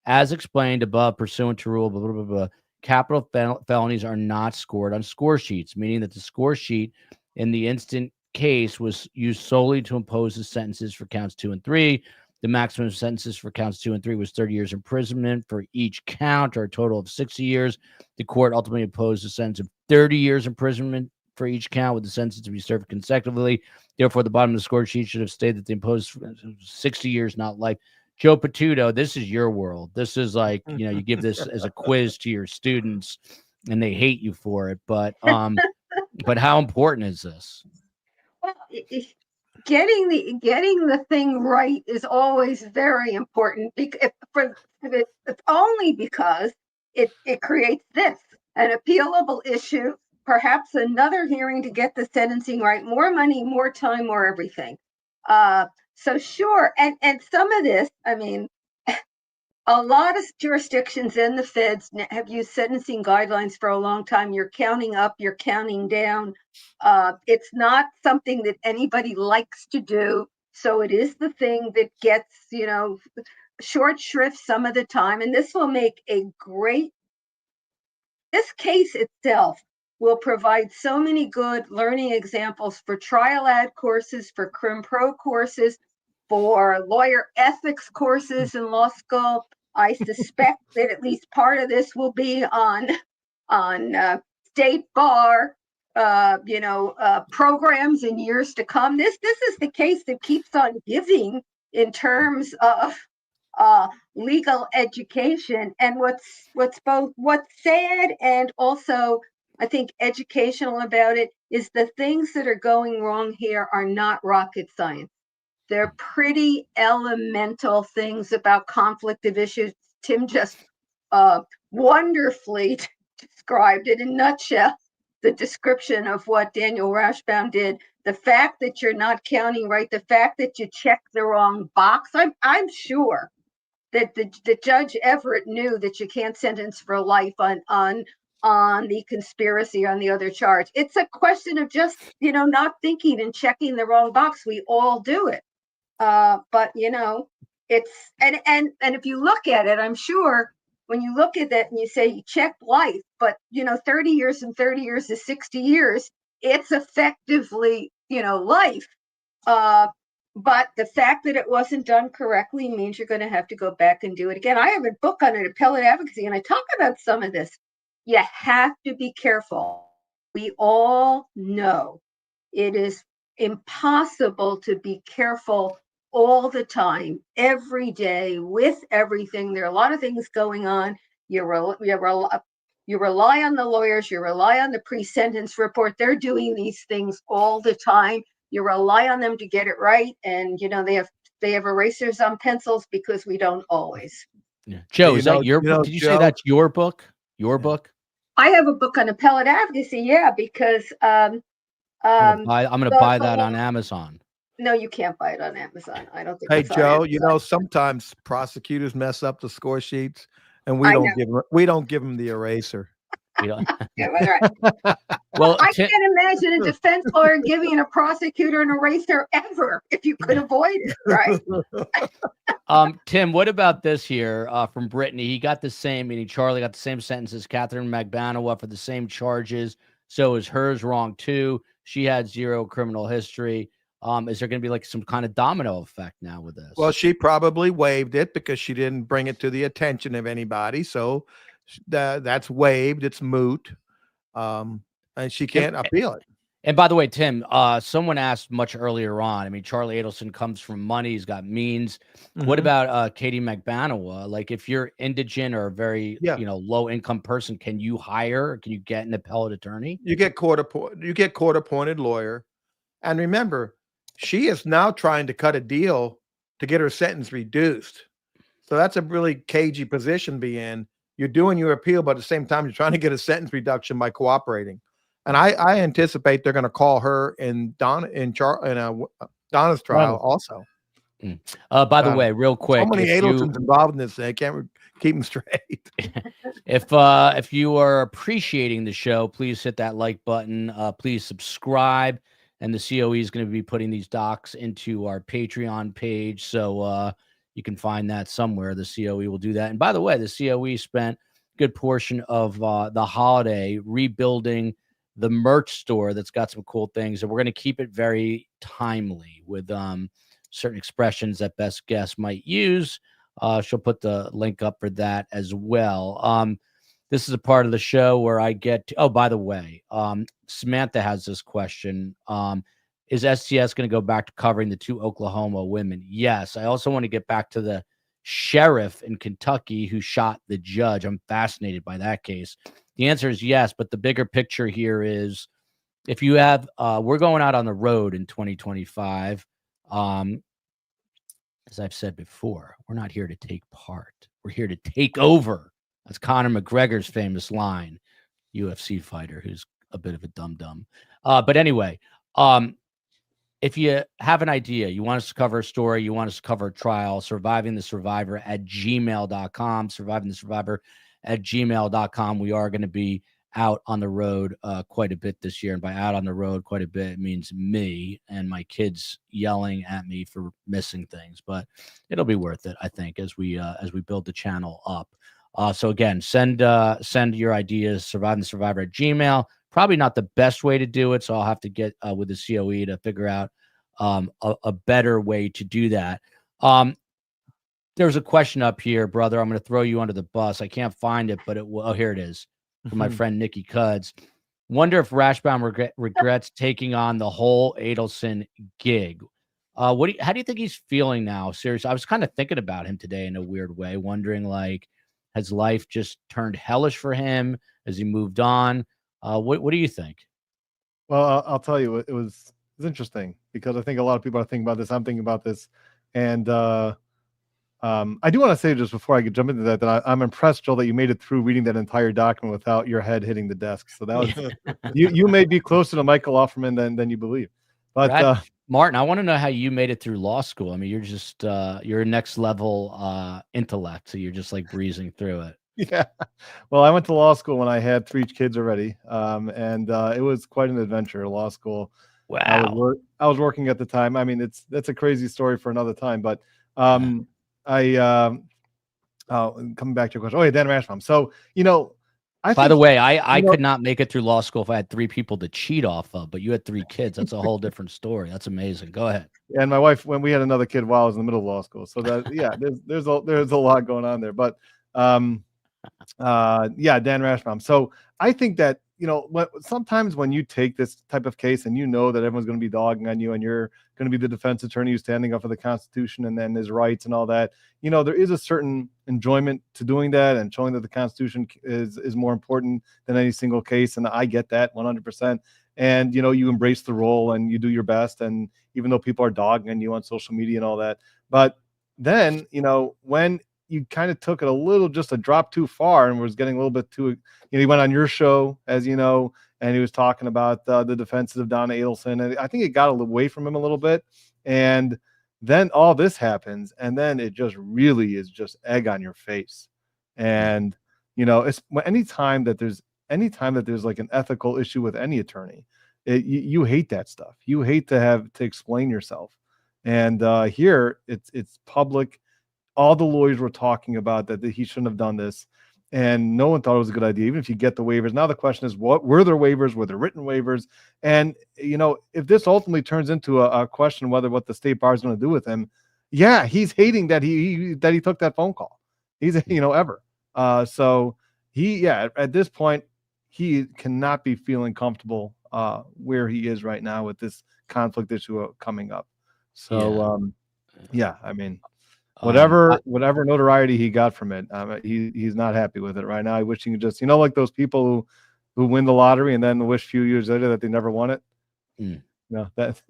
As explained above, pursuant to rule, blah, blah, blah, blah, capital felonies are not scored on score sheets, meaning that the score sheet in the instant case was used solely to impose the sentences for counts 2 and 3. The maximum sentences for counts 2 and 3 was 30 years imprisonment for each count, or a total of 60 years. The court ultimately imposed a sentence of 30 years imprisonment for each count, with the sentence to be served consecutively. Therefore, the bottom of the score sheet should have stated that they imposed 60 years, not life. Jo Potuto, this is your world. This is like, you give this as a quiz to your students and they hate you for it. But how important is this? Well, getting the thing right is always very important, because only because it creates an appealable issue, perhaps another hearing to get the sentencing right, more money, more time, more everything. So sure, and some of this, I mean, a lot of jurisdictions and the feds have used sentencing guidelines for a long time. You're counting up, you're counting down. It's not something that anybody likes to do. So it is the thing that gets, short shrift some of the time. And this will make this case itself will provide so many good learning examples for trial ad courses, for crim pro courses, for lawyer ethics courses in law school. I suspect that at least part of this will be on state bar, programs in years to come. This is the case that keeps on giving in terms of legal education. And what's sad and also, I think, educational about it is the things that are going wrong here are not rocket science. They're pretty elemental things about conflict of issues. Tim just wonderfully described it in a nutshell, the description of what Daniel Rashbaum did. The fact that you're not counting right, the fact that you checked the wrong box. I'm sure that the Judge Everett knew that you can't sentence for life on the conspiracy, on the other charge. It's a question of just, not thinking and checking the wrong box. We all do it. But it's, and if you look at it, I'm sure when you look at it and you say you check life, but 30 years and 30 years is 60 years, it's effectively, life. But the fact that it wasn't done correctly means you're going to have to go back and do it again. I have a book on it, appellate advocacy, and I talk about some of this. You have to be careful. We all know it is impossible to be careful all the time, every day, with everything. There are a lot of things going on. You rely on the lawyers, you rely on the pre-sentence report. They're doing these things all the time. You rely on them to get it right. And, they have erasers on pencils, because we don't always. Yeah. Joe, is that your book? Did you say that's your book? Your book? I have a book on appellate advocacy. Yeah, because I'm going to buy that on Amazon. No, you can't buy it on Amazon. I don't think. Hey, Joe, sometimes prosecutors mess up the score sheets, and we don't give them the eraser. Yeah, that's right. Well, I can't imagine a defense lawyer giving a prosecutor an eraser ever if you could avoid it, right? Tim, what about this here from Brittany? He got the same, meaning Charlie got the same sentence as Catherine Magbanowa for the same charges. So is hers wrong too? She had 0 criminal history. Is there going to be like some kind of domino effect now with this? Well, she probably waived it because she didn't bring it to the attention of anybody. So that's waived. It's moot. And she can't appeal it. And by the way, Tim, someone asked much earlier on. I mean, Charlie Adelson comes from money. He's got means. What about Katie McBanowa? Like, if you're indigent or a very, Yeah. low income person, can you hire? Can you get an appellate attorney? You get court appointed lawyer. And remember, she is now trying to cut a deal to get her sentence reduced. So that's a really cagey position to be in. You're doing your appeal, but at the same time, you're trying to get a sentence reduction by cooperating. And I anticipate they're going to call her in Donna's trial also. By the way, real quick, so many Adelsons involved in this thing. I can't keep them straight. If you are appreciating the show, please hit that like button. Please subscribe. And the COE is going to be putting these docs into our Patreon page. So you can find that somewhere. The COE will do that. And by the way, the COE spent a good portion of the holiday rebuilding the merch store that's got some cool things. And we're going to keep it very timely with certain expressions that Best Guess might use. She'll put the link up for that as well. This is a part of the show where I get to, oh, by the way, Samantha has this question. Is STS going to go back to covering the 2 Oklahoma women? Yes. I also want to get back to the sheriff in Kentucky who shot the judge. I'm fascinated by that case. The answer is yes, but the bigger picture here is if you have, we're going out on the road in 2025. As I've said before, we're not here to take part. We're here to take over. That's Conor McGregor's famous line, UFC fighter who's a bit of a dum-dum. But anyway, if you have an idea, you want us to cover a story, you want us to cover a trial, survivingthesurvivor@gmail.com, survivingthesurvivor@gmail.com. We are going to be out on the road quite a bit this year. And by out on the road quite a bit, it means me and my kids yelling at me for missing things. But it'll be worth it, I think, as we build the channel up. So again, send your ideas, survivingthesurvivor@gmail. Probably not the best way to do it, so I'll have to get with the COE to figure out a better way to do that. There's a question up here, brother. I'm going to throw you under the bus. I can't find it, but here it is from my friend Nikki Cuds. Wonder if Rashbaum regrets taking on the whole Adelson gig. How do you think he's feeling now? Seriously, I was kind of thinking about him today in a weird way, wondering like, has life just turned hellish for him? Has he moved on? What do you think? Well, I'll tell you, it was interesting because I think a lot of people are thinking about this. I'm thinking about this, and I do want to say just before I could jump into that I'm impressed, Joel, that you made it through reading that entire document without your head hitting the desk. So that was you may be closer to Michael Offerman than you believe. But Martin, I want to know how you made it through law school. I mean, you're just you're next level intellect, so you're just like breezing through it. Yeah. Well, I went to law school when I had 3 kids already. And it was quite an adventure, law school. Wow. I was working at the time. I mean, that's a crazy story for another time, but coming back to your question. Oh yeah, Dan Rashbaum. So, by the way, I could not make it through law school if I had 3 people to cheat off of, but you had 3 kids. That's a whole different story. That's amazing. Go ahead. And my wife, when we had another kid while I was in the middle of law school. So that, yeah, there's a lot going on there, but Dan Rashbaum. So I think that, sometimes when you take this type of case and you know that everyone's going to be dogging on you and you're going to be the defense attorney who's standing up for the Constitution and then his rights and all that, there is a certain enjoyment to doing that and showing that the Constitution is more important than any single case. And I get that 100%. And, you embrace the role and you do your best. And even though people are dogging on you on social media and all that, but then, when you kind of took it just a drop too far and was getting a little bit too, he went on your show, as you know, and he was talking about the defenses of Donna Adelson. And I think it got away from him a little bit. And then all this happens. And then it just really is just egg on your face. And, it's anytime that there's like an ethical issue with any attorney, you hate that stuff. You hate to have to explain yourself. And here it's public. All the lawyers were talking about that he shouldn't have done this, and no one thought it was a good idea, even if you get the waivers. Now the question is, what were there waivers? Were there written waivers? And, if this ultimately turns into a question whether what the state bar is going to do with him, yeah, he's hating that he took that phone call. He's, ever. So at this point, he cannot be feeling comfortable where he is right now with this conflict issue coming up. So yeah, I mean, whatever notoriety he got from it, he's not happy with it right now. I wish he could just, like those people who win the lottery and then wish a few years later that they never won it. That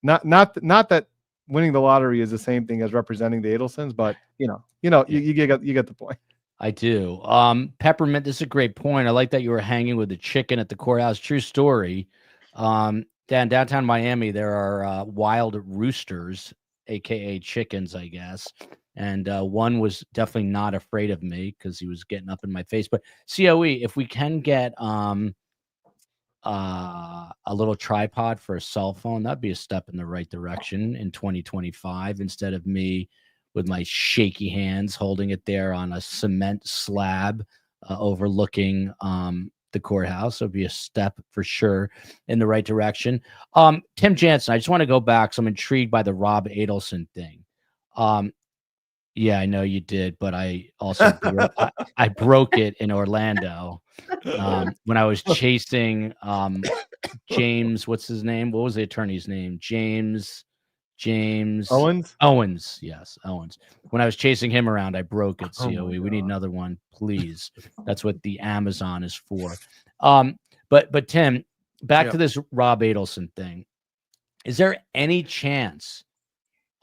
not that winning the lottery is the same thing as representing the Adelsons, but you get the point. I do. Peppermint, this is a great point. I like that you were hanging with the chicken at the courthouse. True story. Downtown Miami, there are wild roosters, aka chickens, I guess. And one was definitely not afraid of me because he was getting up in my face. But COE, if we can get a little tripod for a cell phone, that'd be a step in the right direction in 2025, instead of me with my shaky hands holding it there on a cement slab overlooking the courthouse. It'll be a step for sure in the right direction. Tim Jansen, I just want to go back. So I'm intrigued by the Rob Adelson thing. Yeah, I know you did, but I also I broke it in Orlando when I was chasing James. What's his name? What was the attorney's name? James Owens. Yes, Owens. When I was chasing him around, I broke it. COE. We need another one, please. That's what the Amazon is for. But Tim, back to this Rob Adelson thing. Is there any chance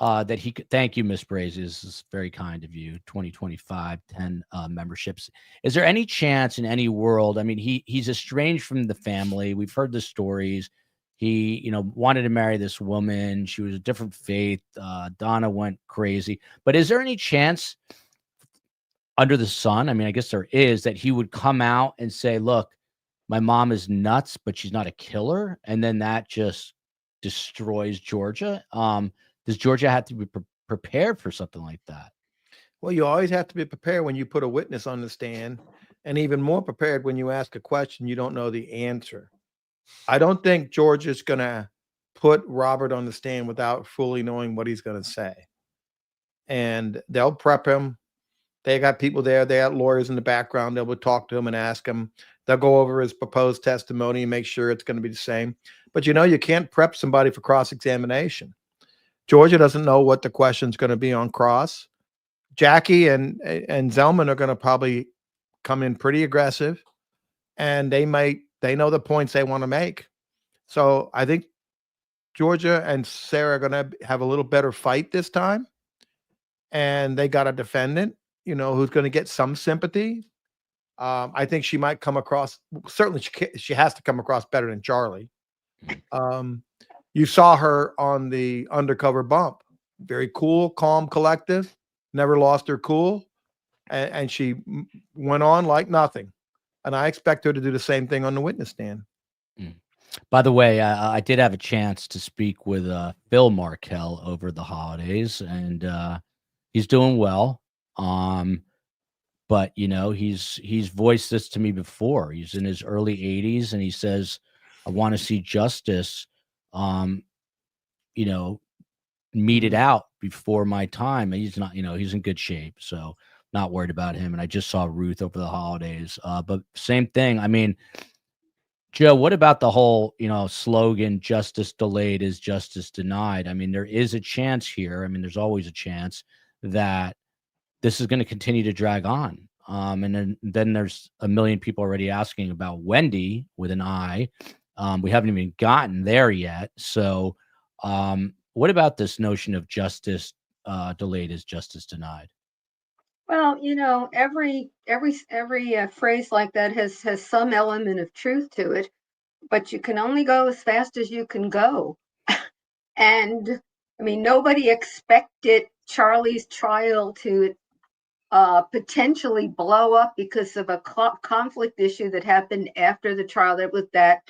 that he could? Thank you, Miss Brazy. This is very kind of you. 2025, 10 memberships. Is there any chance in any world? I mean, he's estranged from the family. We've heard the stories. He, wanted to marry this woman. She was a different faith. Donna went crazy. But is there any chance under the sun? I mean, I guess there is, that he would come out and say, look, my mom is nuts, but she's not a killer. And then that just destroys Georgia. Does Georgia have to be prepared for something like that? Well, you always have to be prepared when you put a witness on the stand, and even more prepared when you ask a question you don't know the answer. I don't think Georgia's going to put Robert on the stand without fully knowing what he's going to say. And they'll prep him. They got people there. They got lawyers in the background. They'll talk to him and ask him. They'll go over his proposed testimony and make sure it's going to be the same. But, you can't prep somebody for cross-examination. Georgia doesn't know what the question's going to be on cross. Jackie and Zellman are going to probably come in pretty aggressive, and they know the points they want to make. So I think Georgia and Sarah are going to have a little better fight this time, and they got a defendant, who's going to get some sympathy. I think she might come across, certainly she has to come across better than Charlie. You saw her on the undercover bump. Very cool, calm, collective, never lost her cool. And she went on like nothing. And I expect her to do the same thing on the witness stand. By the way, I did have a chance to speak with Phil Marquel over the holidays, and he's doing well. But he's voiced this to me before. He's in his early 80s, and he says, I want to see justice meted out before my time. And he's not, he's in good shape, so not worried about him. And I just saw Ruth over the holidays. But same thing. I mean, Joe, what about the whole, slogan, justice delayed is justice denied? I mean, there is a chance here. I mean, there's always a chance that this is going to continue to drag on. And then there's a million people already asking about Wendy with an I. We haven't even gotten there yet. So what about this notion of justice delayed is justice denied? Well, every phrase like that has some element of truth to it, but you can only go as fast as you can go. And I mean, nobody expected Charlie's trial to potentially blow up because of a conflict issue that happened after the trial. That was that,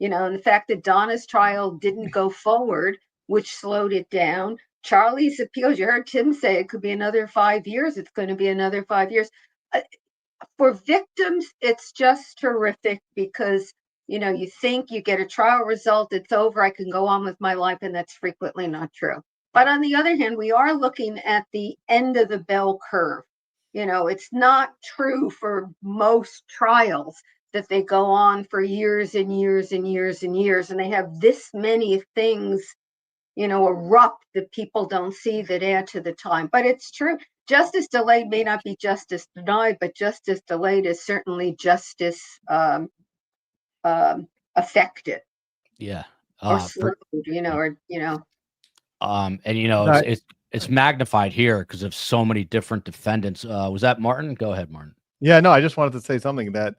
and the fact that Donna's trial didn't go forward, which slowed it down. Charlie's appeals, you heard Tim say it could be another 5 years. It's going to be another 5 years. For victims, it's just terrific because, you think you get a trial result, it's over, I can go on with my life, and that's frequently not true. But on the other hand, we are looking at the end of the bell curve. It's not true for most trials that they go on for years and years and years and years, and they have this many things, erupt that people don't see that add to the time. But it's true. Justice delayed may not be justice denied, but justice delayed is certainly justice affected Yeah. or slowed, And it's magnified here because of so many different defendants. Was that Martin? Go ahead, Martin. Yeah, no, I just wanted to say something that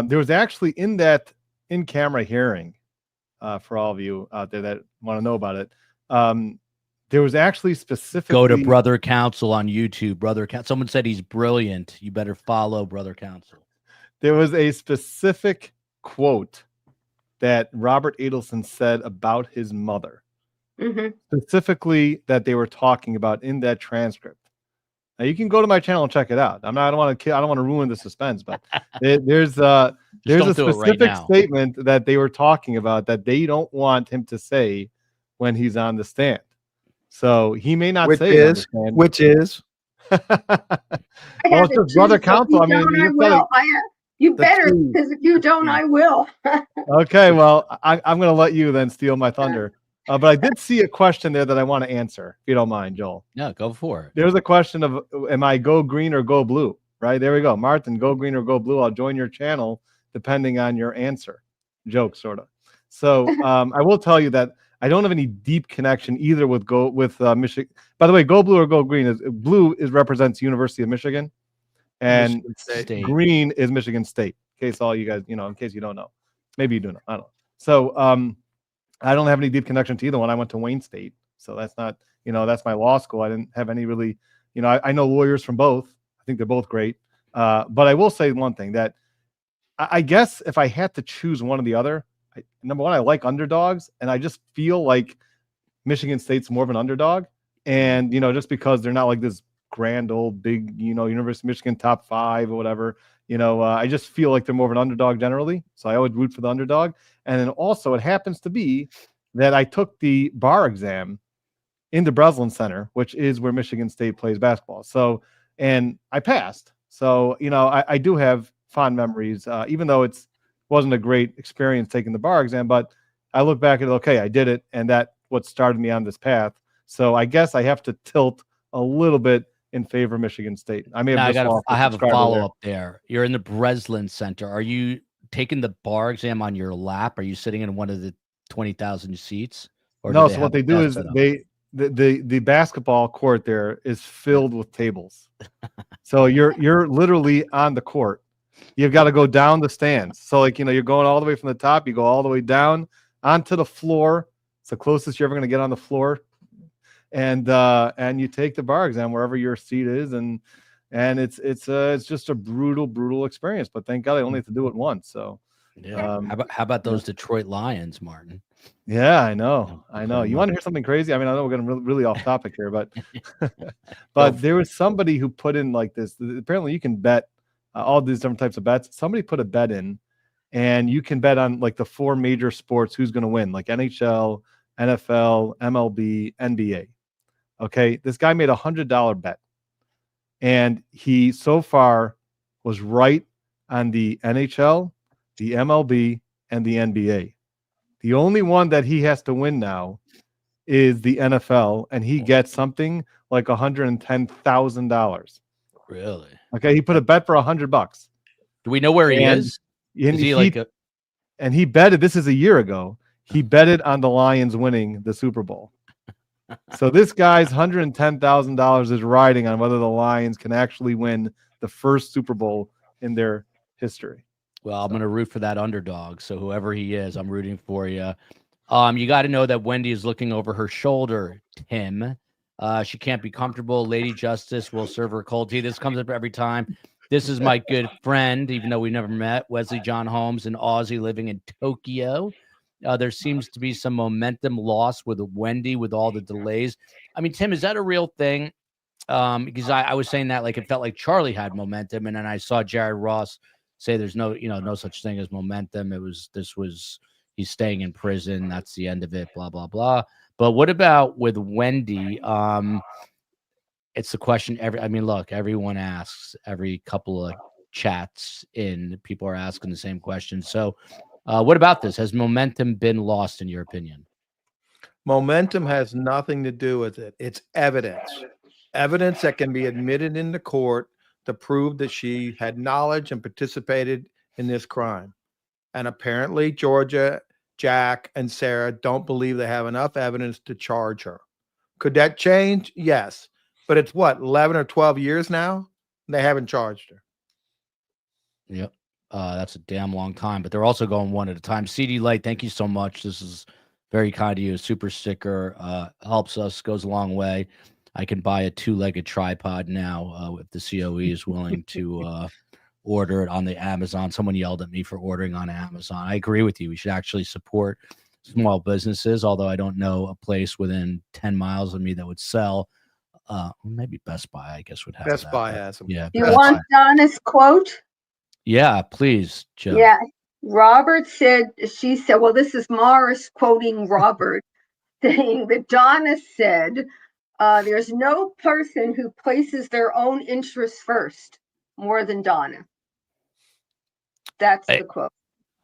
there was actually in that in-camera hearing, for all of you out there that want to know about it, there was actually specifically go to Brother Counsel on YouTube. Someone said he's brilliant. You better follow Brother Counsel. There was a specific quote that Robert Adelson said about his mother, specifically that they were talking about in that transcript. Now you can go to my channel and check it out. I don't want to ruin the suspense, but there's a specific statement that they were talking about that they don't want him to say when he's on the stand. So he may not say it on the stand. Which is well, it's just Brother Counsel. I mean, you better, because if you don't, I will. Okay, well, I'm going to let you then steal my thunder. But I did see a question there that I want to answer, if you don't mind, Joel. Yeah, go for it. There's a question of, am I go green or go blue? Right, there we go. Martin, go green or go blue. I'll join your channel depending on your answer. Joke, sort of. So I will tell you that I don't have any deep connection either with Michigan. By the way, go blue or go green is blue represents University of Michigan, and green is Michigan State. In case all you guys, in case you don't know, maybe you do know. I don't know. So I don't have any deep connection to either one. I went to Wayne State, so that's not, that's my law school. I didn't have any really, I know lawyers from both. I think they're both great. But I will say one thing that I guess if I had to choose one or the other, number one, I like underdogs, and I just feel like Michigan State's more of an underdog. And, just because they're not like this grand old big, University of Michigan top 5 or whatever, I just feel like they're more of an underdog generally. So I would root for the underdog. And then also it happens to be that I took the bar exam in the Breslin Center, which is where Michigan State plays basketball. So, and I passed. So, I do have fond memories, even though it wasn't a great experience taking the bar exam, but I look back at it, okay, I did it. And that's what started me on this path. So I guess I have to tilt a little bit in favor of Michigan State. I have a follow-up there. You're in the Breslin Center. Are you taking the bar exam on your lap? Are you sitting in one of the 20,000 seats? Or no, so what they do is the basketball court there is filled with tables. So you're literally on the court. You've got to go down the stands. So you're going all the way from the top, you go all the way down onto the floor. It's the closest you're ever going to get on the floor. And you take the bar exam wherever your seat is, and it's just a brutal experience. But thank God I only have to do it once. So yeah. How about those Detroit Lions, Martin? Yeah, I know. You want to hear something crazy? I mean, I know we're going really off topic here, but but there was somebody who put in like this. Apparently, you can bet all these different types of bets. Somebody put a bet in, and you can bet on like the 4 major sports who's going to win, like NHL, NFL, MLB, NBA. Okay, this guy made $100 bet, and he so far was right on the NHL, the MLB, and the NBA. The only one that he has to win now is the NFL, and he gets something like $110,000. Really? Okay, he put a bet for $100. Do we know where he is? Is he like a? And he betted. This is a year ago. He betted on the Lions winning the Super Bowl. So this guy's $110,000 is riding on whether the Lions can actually win the first Super Bowl in their history. Well, I'm going to root for that underdog. So whoever he is, I'm rooting for you. You got to know that Wendy is looking over her shoulder, Tim. She can't be comfortable. Lady Justice will serve her cold tea. This comes up every time. This is my good friend, even though we never met, Wesley John Holmes, an Aussie living in Tokyo. There seems to be some momentum loss with Wendy with all the delays. I mean, Tim, is that a real thing? Because I was saying that like it felt like Charlie had momentum, and then I saw Jared Ross say there's no such thing as momentum. He's staying in prison. That's the end of it. Blah blah blah. But what about with Wendy? It's the question. Everyone asks every couple of chats in. People are asking the same question. So, what about this? Has momentum been lost in your opinion? Momentum has nothing to do with it. It's evidence. Evidence that can be admitted into court to prove that she had knowledge and participated in this crime. And apparently Georgia, Jack, and Sarah don't believe they have enough evidence to charge her. Could that change? Yes. But it's what, 11 or 12 years now? They haven't charged her. Yep. That's a damn long time, but they're also going one at a time. CD Light, thank you so much. This is very kind of you. A super sticker helps us, goes a long way. I can buy a 2-legged tripod now if the COE is willing to order it on the Amazon. Someone yelled at me for ordering on Amazon. I agree with you. We should actually support small businesses, although I don't know a place within 10 miles of me that would sell. Maybe Best Buy, I guess, would have Best that, Buy but, has them. yeah. You want Donna's quote? Yeah, please, Joe. Yeah. Robert said, she said, well, this is Morris quoting Robert, saying that Donna said, there's no person who places their own interests first more than Donna. That's the quote.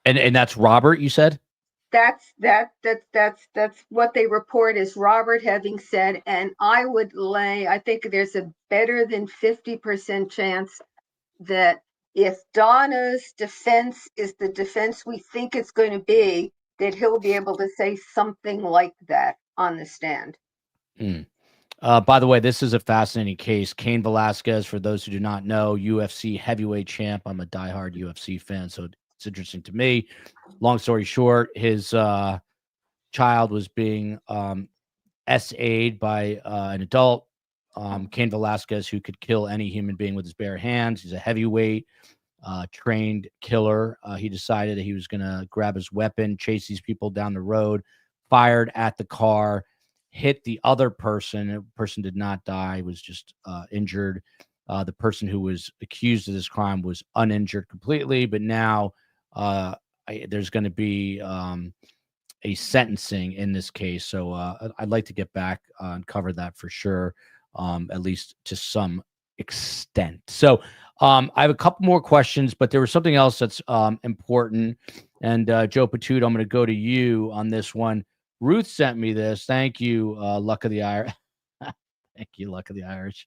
And that's Robert, you said? That's what they report is Robert having said, and I would lay, I think there's a better than 50% chance that if Donna's defense is the defense we think it's going to be, that he'll be able to say something like that on the stand. By the way, this is a fascinating case. Cain Velasquez, for those who do not know, UFC heavyweight champ. I'm a diehard UFC fan, so it's interesting to me. Long story short, his child was being SA'd by an adult, Cain Velasquez, who could kill any human being with his bare hands. He's a heavyweight, trained killer. He decided that he was going to grab his weapon, chase these people down the road, fired at the car, hit the other person. The person did not die, was just injured. The person who was accused of this crime was uninjured completely, but now there's going to be a sentencing in this case. So I'd like to get back and cover that for sure, at least to some extent. So I have a couple more questions, but there was something else that's important. And Jo Potuto, I'm going to go to you on this one. Ruth sent me this. Thank you, Luck of the Irish. Thank you, Luck of the Irish.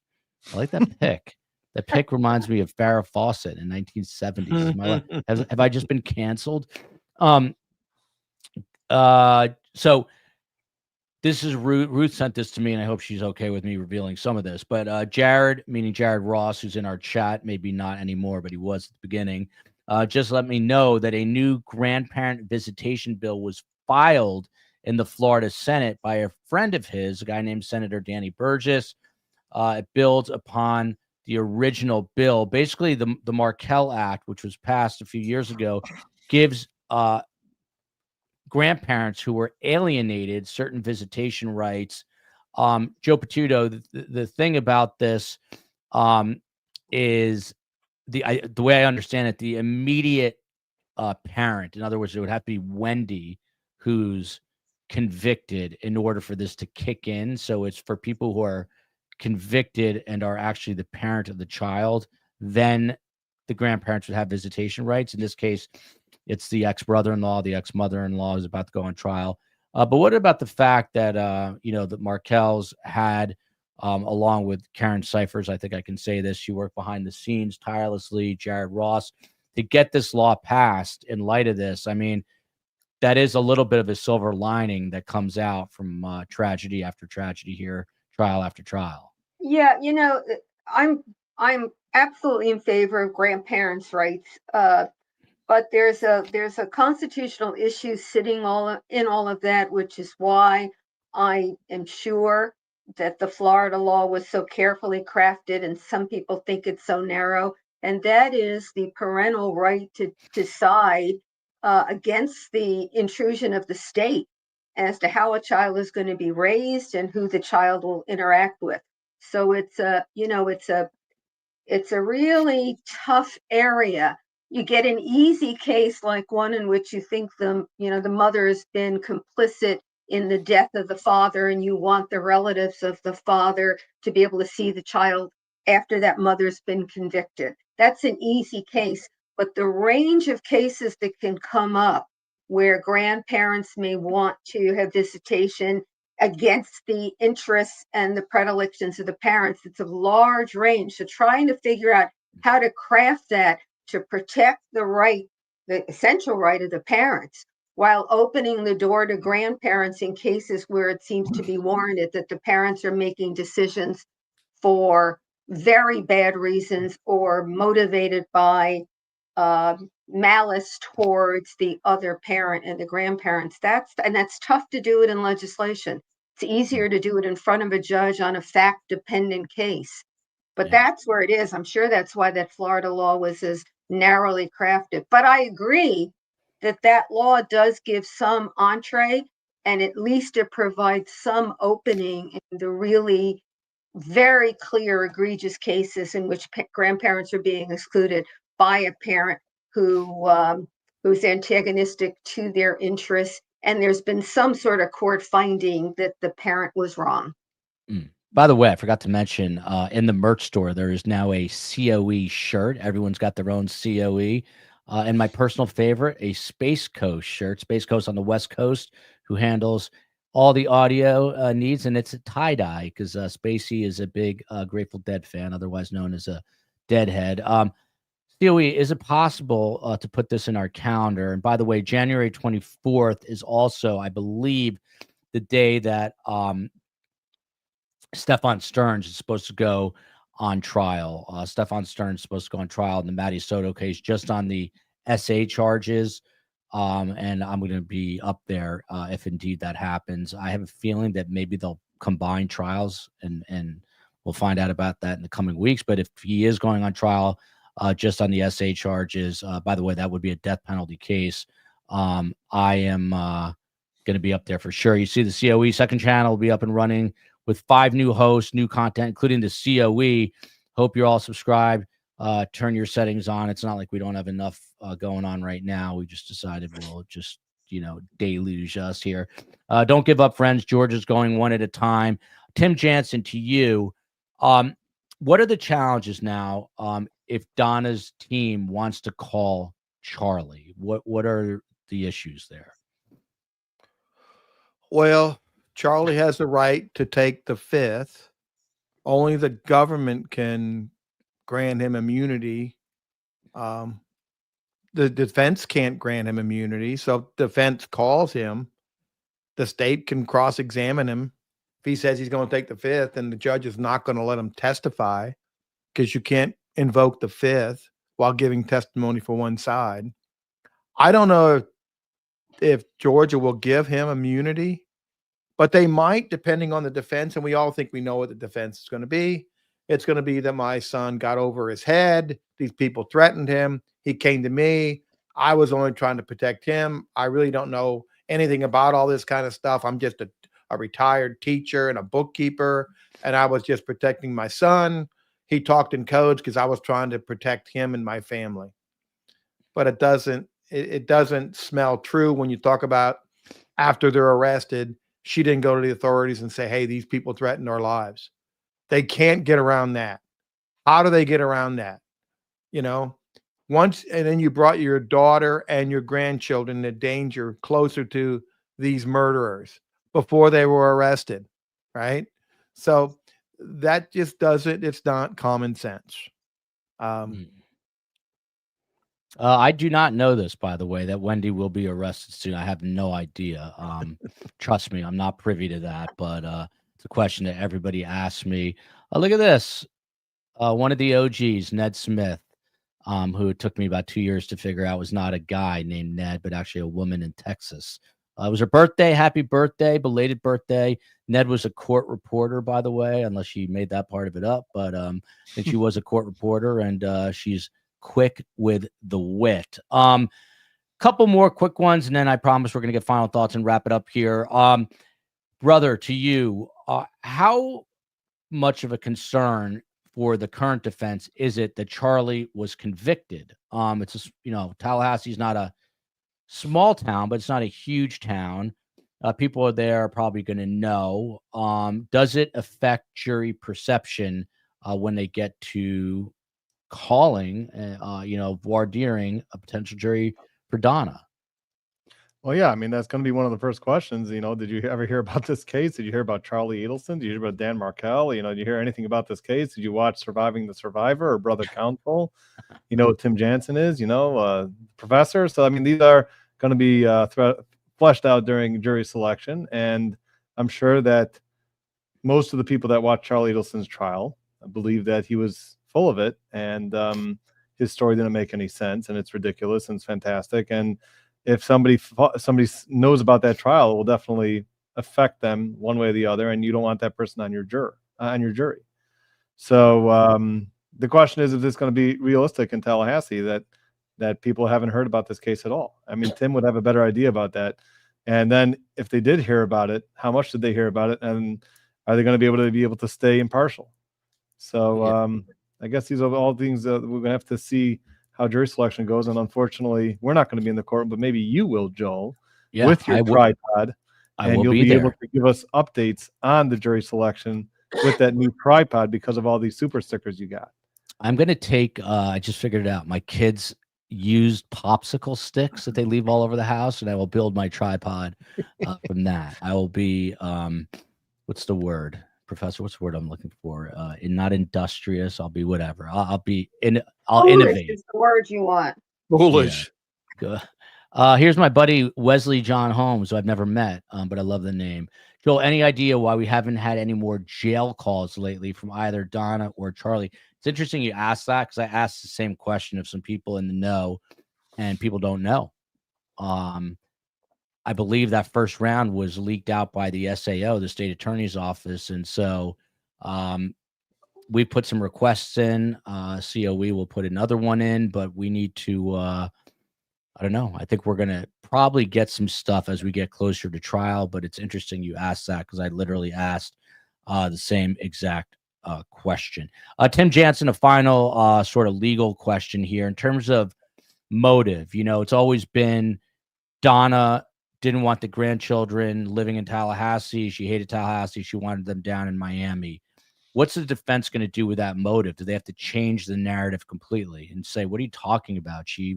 I like that pick. That pick reminds me of Farrah Fawcett in 1970s. Have I just been canceled? So this is Ruth. Ruth sent this to me, and I hope she's okay with me revealing some of this. But Jared, meaning Jared Ross, who's in our chat, maybe not anymore, but he was at the beginning, just let me know that a new grandparent visitation bill was filed in the Florida Senate by a friend of his, a guy named Senator Danny Burgess. It builds upon the original bill. Basically, the Marquel Act, which was passed a few years ago, gives grandparents who were alienated certain visitation rights. Jo Potuto, the thing about this is the way I understand it, the immediate parent, in other words, it would have to be Wendy, who's convicted in order for this to kick in. So it's for people who are convicted and are actually the parent of the child, then the grandparents would have visitation rights. In this case, it's the ex-brother-in-law, the ex-mother-in-law is about to go on trial. But what about the fact that, the Markels had, along with Karen Cyphers, I think I can say this, she worked behind the scenes tirelessly, Jared Ross, to get this law passed in light of this. I mean, that is a little bit of a silver lining that comes out from tragedy after tragedy here, trial after trial. Yeah, I'm absolutely in favor of grandparents' rights. But there's a constitutional issue sitting in all of that, which is why I am sure that the Florida law was so carefully crafted, and some people think it's so narrow, and that is the parental right to decide against the intrusion of the state as to how a child is going to be raised and who the child will interact with. So it's a really tough area. You get an easy case like one in which you think the mother has been complicit in the death of the father, and you want the relatives of the father to be able to see the child after that mother's been convicted. that's an easy case. But the range of cases that can come up where grandparents may want to have visitation against the interests and the predilections of the parents, it's a large range. So trying to figure out how to craft that to protect the essential right of the parents, while opening the door to grandparents in cases where it seems to be warranted that the parents are making decisions for very bad reasons or motivated by malice towards the other parent and the grandparents. That's tough to do it in legislation. It's easier to do it in front of a judge on a fact-dependent case. But that's where it is. I'm sure that's why that Florida law was as narrowly crafted. But I agree that law does give some entree, and at least it provides some opening in the really very clear, egregious cases in which grandparents are being excluded by a parent who's antagonistic to their interests, and there's been some sort of court finding that the parent was wrong. By the way, I forgot to mention, in the merch store, there is now a COE shirt. Everyone's got their own COE. And my personal favorite, a Space Coast shirt. Space Coast on the West Coast, who handles all the audio needs, and it's a tie-dye because Spacey is a big Grateful Dead fan, otherwise known as a Deadhead. COE, is it possible to put this in our calendar? And by the way, January 24th is also, I believe, the day that Stefan Stearns is supposed to go on trial. Stefan Stearns is supposed to go on trial in the Matty Soto case just on the SA charges. And I'm going to be up there if indeed that happens. I have a feeling that maybe they'll combine trials, and we'll find out about that in the coming weeks. But if he is going on trial just on the SA charges, by the way, that would be a death penalty case. I am going to be up there for sure. You see the COE second channel will be up and running with 5 new hosts, new content, including the COE. Hope you're all subscribed. Turn your settings on. It's not like we don't have enough going on right now. We just decided we'll just, deluge us here. Don't give up, friends. George is going one at a time. Tim Jansen, to you. What are the challenges now if Donna's team wants to call Charlie? What are the issues there? Well, Charlie has the right to take the fifth. Only the government can grant him immunity. The defense can't grant him immunity. So if defense calls him, the state can cross-examine him. If he says he's going to take the fifth, and the judge is not going to let him testify, because you can't invoke the fifth while giving testimony for one side. I don't know if Georgia will give him immunity, but they might, depending on the defense. And we all think we know what the defense is going to be. It's going to be that my son got over his head. These people threatened him. He came to me. I was only trying to protect him. I really don't know anything about all this kind of stuff. I'm just a retired teacher and a bookkeeper, and I was just protecting my son. He talked in codes because I was trying to protect him and my family. But it doesn't smell true when you talk about after they're arrested, she didn't go to the authorities and say, hey, these people threatened our lives. They can't get around that. How do they get around that? Once, and then you brought your daughter and your grandchildren in danger closer to these murderers before they were arrested, right? So that just doesn't, it's not common sense. I do not know this, by the way, that Wendy will be arrested soon. I have no idea. Trust me, I'm not privy to that, but it's a question that everybody asks me. Look at this. One of the OGs, Ned Smith, who it took me about 2 years to figure out was not a guy named Ned, but actually a woman in Texas. It was her birthday. Happy birthday, belated birthday. Ned was a court reporter, by the way, unless she made that part of it up. But and she was a court reporter, and she's quick with the wit. Couple more quick ones, and then I promise we're going to get final thoughts and wrap it up here. Brother, to you, how much of a concern for the current defense is it that Charlie was convicted? It's just, Tallahassee's not a small town, but it's not a huge town. People there are probably going to know. Does it affect jury perception when they get to calling, voir diring a potential jury for Donna. Well, yeah, I mean, that's going to be one of the first questions. Did you ever hear about this case? Did you hear about Charlie Adelson? Did you hear about Dan Markel? Did you hear anything about this case? Did you watch Surviving the Survivor or Brother Counsel? You know what Tim Jansen is, professor. So, I mean, these are going to be fleshed out during jury selection. And I'm sure that most of the people that watched Charlie Adelson's trial believe that he was full of it. And his story didn't make any sense. And it's ridiculous and it's fantastic. And if somebody knows about that trial, it will definitely affect them one way or the other, and you don't want that person on your jury. So the question is, if this is going to be realistic in Tallahassee, that people haven't heard about this case at all. I mean, Tim would have a better idea about that. And then if they did hear about it, how much did they hear about it, and are they going to be able to stay impartial? So I guess these are all things that we're going to have to see how jury selection goes. And unfortunately, we're not going to be in the courtroom, but maybe you will, Joel, with your tripod, and you'll be able to give us updates on the jury selection with that new tripod because of all these super stickers you got. I'm going to take, I just figured it out, my kids used popsicle sticks that they leave all over the house, and I will build my tripod from that. I will be, what's the word? Professor, what's the word I'm looking for? Not industrious. I'll be whatever. I'll innovate. Is the word you want. Foolish. Yeah. Here's my buddy Wesley John Holmes, who I've never met, but I love the name. Joel, any idea why we haven't had any more jail calls lately from either Donna or Charlie? It's interesting you asked that, because I asked the same question of some people in the know, and people don't know. I believe that first round was leaked out by the SAO, the state attorney's office. And so we put some requests in. COE will put another one in, but we need to, I don't know. I think we're going to probably get some stuff as we get closer to trial, but it's interesting you asked that, because I literally asked the same exact question. Tim Jansen, a final sort of legal question here in terms of motive. It's always been Donna didn't want the grandchildren living in Tallahassee. She hated Tallahassee. She wanted them down in Miami. What's the defense going to do with that motive? Do they have to change the narrative completely and say, what are you talking about? She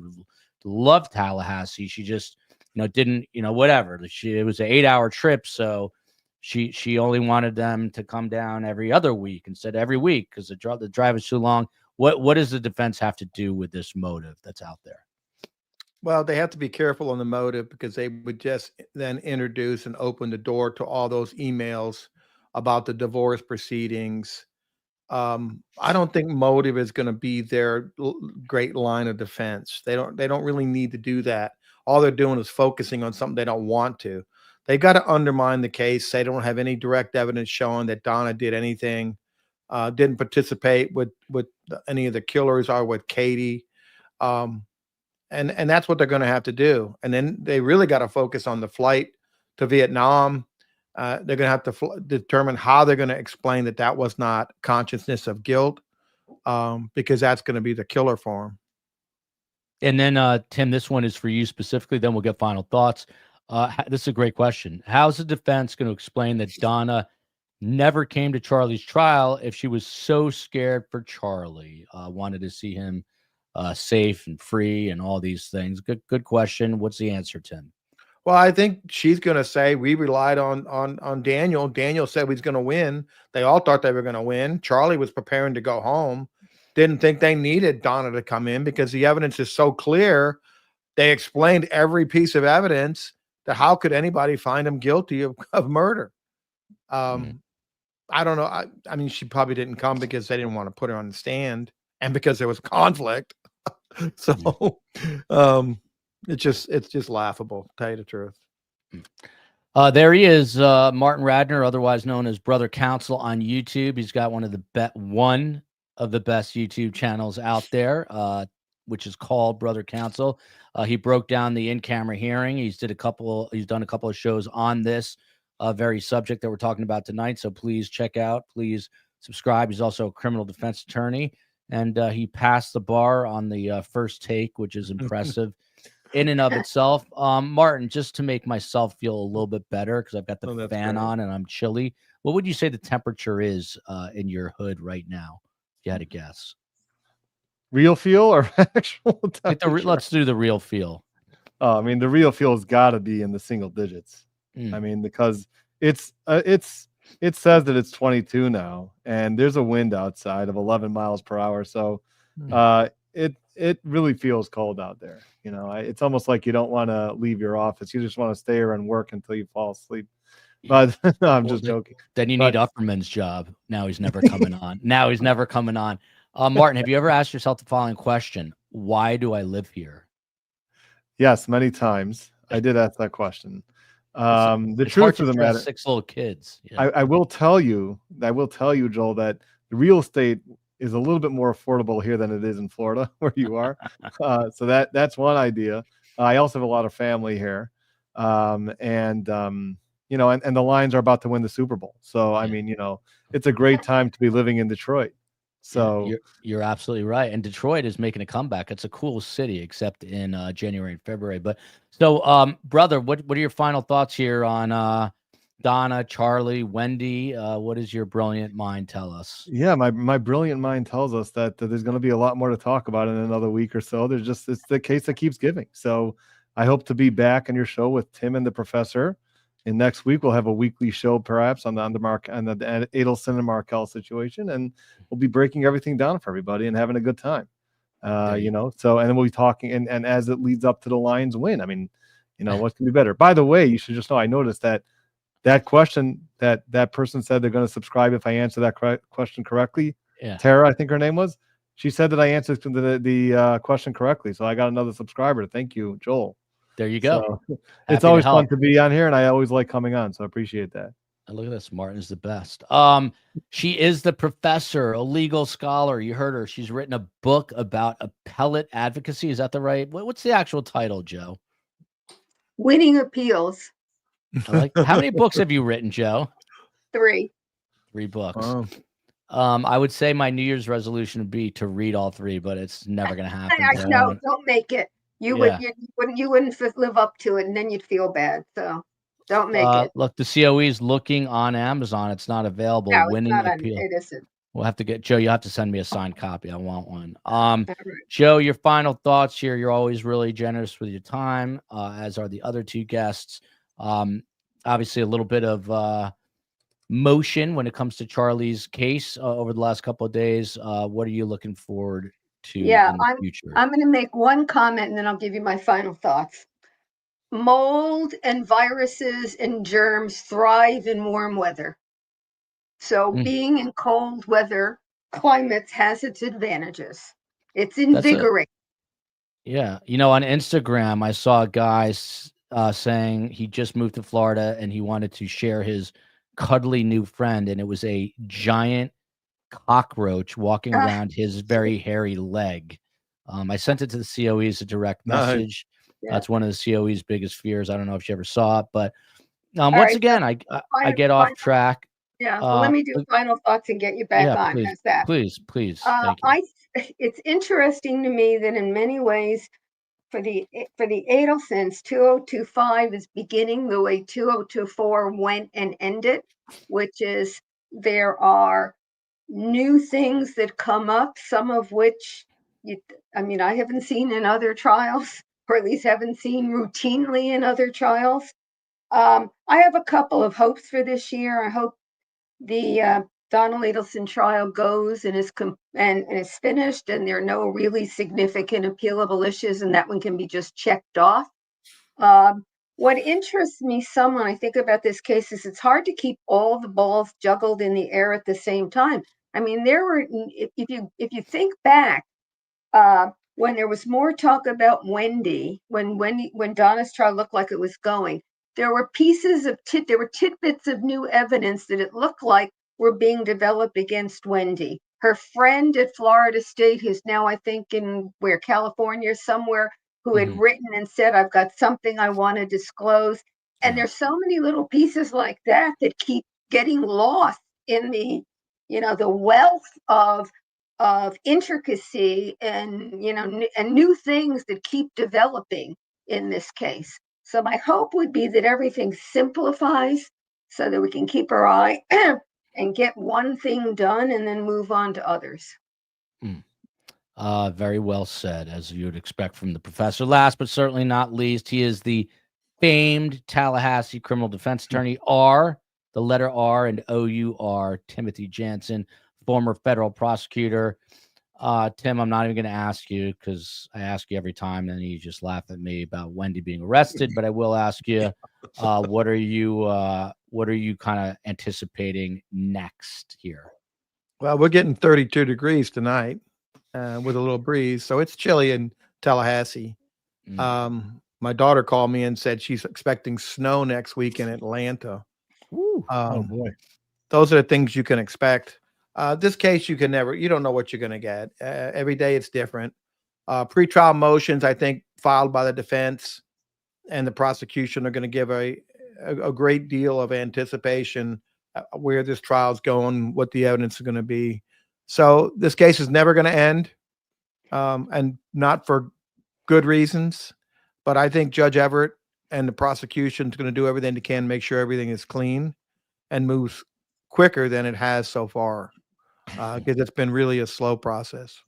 loved Tallahassee. She just, didn't, whatever. It was an 8-hour trip. So she only wanted them to come down every other week instead of every week, because the drive is too long. What does the defense have to do with this motive that's out there? Well, they have to be careful on the motive, because they would just then introduce and open the door to all those emails about the divorce proceedings. I don't think motive is going to be their great line of defense. They don't really need to do that. All they're doing is focusing on something they don't want to. They got to undermine the case. They don't have any direct evidence showing that Donna did anything, didn't participate with any of the killers or with Katie. And that's what they're going to have to do. And then they really got to focus on the flight to Vietnam. They're going to have to determine how they're going to explain that was not consciousness of guilt, because that's going to be the killer for them. And then, Tim, this one is for you specifically. Then we'll get final thoughts. This is a great question. How's the defense going to explain that Donna never came to Charlie's trial if she was so scared for Charlie, wanted to see him safe and free and all these things? Good question. What's the answer, Tim? Well, I think she's going to say we relied on Daniel. Daniel said he's going to win. They all thought they were going to win. Charlie was preparing to go home. Didn't think they needed Donna to come in because the evidence is so clear. They explained every piece of evidence that how could anybody find him guilty of murder? I don't know. I mean, she probably didn't come because they didn't want to put her on the stand and because there was conflict. So it's just laughable, to tell you the truth. There he is, Martin Radner, otherwise known as Brother Counsel on YouTube. He's got one of the best YouTube channels out there, which is called Brother Counsel. He broke down the in-camera hearing. He's done a couple of shows on this very subject that we're talking about tonight. So please check out, please subscribe. He's also a criminal defense attorney, and he passed the bar on the first take, which is impressive in and of itself. Martin, just to make myself feel a little bit better, because I've got the fan on and I'm chilly, what would you say the temperature is in your hood right now, if you had to guess? Real feel or actual Like temperature? let's do the real feel. I mean, the real feel has got to be in the single digits. I mean, because it says that it's 22 now, and there's a wind outside of 11 miles per hour. So it really feels cold out there. You know, it's almost like you don't want to leave your office. You just want to stay here and work until you fall asleep. But no, I'm just joking. Then you need Offerman's job. Now he's never coming on. Martin, have you ever asked yourself the following question? Why do I live here? Yes, many times. I did ask that question. The truth of the matter, 6 little kids. Yeah. I will tell you, Joel, that the real estate is a little bit more affordable here than it is in Florida, where you are. So that's one idea. I also have a lot of family here, you know, and the Lions are about to win the Super Bowl. So I mean, you know, it's a great time to be living in Detroit. So you're absolutely right. And Detroit is making a comeback. It's a cool city, except in January and February. But so, brother, what are your final thoughts here on Donna, Charlie, Wendy? What does your brilliant mind tell us? Yeah, my brilliant mind tells us that there's going to be a lot more to talk about in another week or so. It's the case that keeps giving. So I hope to be back on your show with Tim and the professor. And next week we'll have a weekly show, perhaps on the Adelson and Marquel situation, and we'll be breaking everything down for everybody and having a good time. You know, so and then we'll be talking and as it leads up to the Lions win. I mean, you know, what can be better? By the way, you should just know I noticed that question that person said they're going to subscribe if I answer that question correctly. Yeah. Tara, I think her name was. She said that I answered the question correctly, so I got another subscriber. Thank you, Joel. There you go. So, it's always fun to be on here, and I always like coming on, so I appreciate that. And look at this. Martin's the best. She is the professor, a legal scholar. You heard her. She's written a book about appellate advocacy. Is that the right? What's the actual title, Jo? Winning Appeals. I like. How many books have you written, Jo? 3. 3 books. Wow. I would say my New Year's resolution would be to read all 3, but it's never going to happen. No, don't make it. You wouldn't live up to it, and then you'd feel bad. So don't make it. Look, the COE is looking on Amazon. It's not available. No, Winning it's not Appeal. It isn't. We'll have to get Jo. You have to send me a signed copy. I want one. Jo, your final thoughts here. You're always really generous with your time, as are the other 2 guests. Obviously, a little bit of motion when it comes to Charlie's case over the last couple of days. What are you looking forward to in the future? I'm going to make one comment, and then I'll give you my final thoughts. Mold and viruses and germs thrive in warm weather. So being in cold weather climates has its advantages. It's invigorating. Yeah. You know, on Instagram, I saw a guy saying he just moved to Florida and he wanted to share his cuddly new friend, and it was a giant cockroach walking around his very hairy leg. I sent it to the COE as a direct message. Yeah. That's one of the COE's biggest fears. I don't know if you ever saw it, but once again, I get off track. Yeah, let me do final thoughts and get you back on. Please, How's that? Please. Thank you. It's interesting to me that in many ways, for the Adelsons, 2025 is beginning the way 2024 went and ended, which is there are new things that come up, some of which I haven't seen in other trials, or at least haven't seen routinely in other trials. I have a couple of hopes for this year. I hope the Donna Adelson trial goes and is finished, and there are no really significant appealable issues, and that one can be just checked off. What interests me some when I think about this case is it's hard to keep all the balls juggled in the air at the same time. I mean, if you think back, when there was more talk about Wendy, when Donna's trial looked like it was going, there were tidbits of new evidence that it looked like were being developed against Wendy. Her friend at Florida State, who's now, I think, in California somewhere, who had written and said, I've got something I want to disclose. And there's so many little pieces like that keep getting lost in the wealth of intricacy and new things that keep developing in this case. So my hope would be that everything simplifies so that we can keep our eye and get one thing done and then move on to others. Very well said, as you would expect from the professor. Last but certainly not least, he is the famed Tallahassee criminal defense attorney, the letter R and OUR, Timothy Jansen, former federal prosecutor. Tim, I'm not even going to ask you because I ask you every time, and you just laugh at me about Wendy being arrested. But I will ask you, what are you kind of anticipating next here? Well, we're getting 32 degrees tonight with a little breeze, so it's chilly in Tallahassee. My daughter called me and said she's expecting snow next week in Atlanta. Oh boy. Those are the things you can expect. This case, you don't know what you're going to get. Every day it's different. Pretrial motions, I think, filed by the defense and the prosecution are going to give a great deal of anticipation where this trial's going, what the evidence is going to be. So this case is never going to end, and not for good reasons. But I think Judge Everett and the prosecution is going to do everything they can to make sure everything is clean and moves quicker than it has so far, because it's been really a slow process.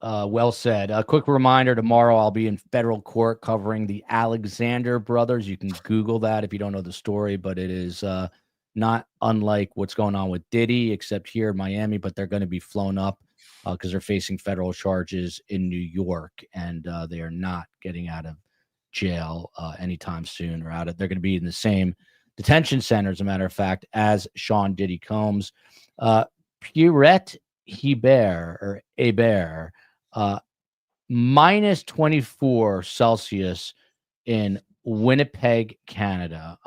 Well said. A quick reminder, tomorrow I'll be in federal court covering the Alexander brothers. You can Google that if you don't know the story, but it is not unlike what's going on with Diddy, except here in Miami, but they're going to be flown up because they're facing federal charges in New York, and they are not getting out of jail anytime soon they're going to be in the same detention center, as a matter of fact, as Sean Diddy Combs. Pierrette Hebert, minus 24 Celsius in Winnipeg, Canada.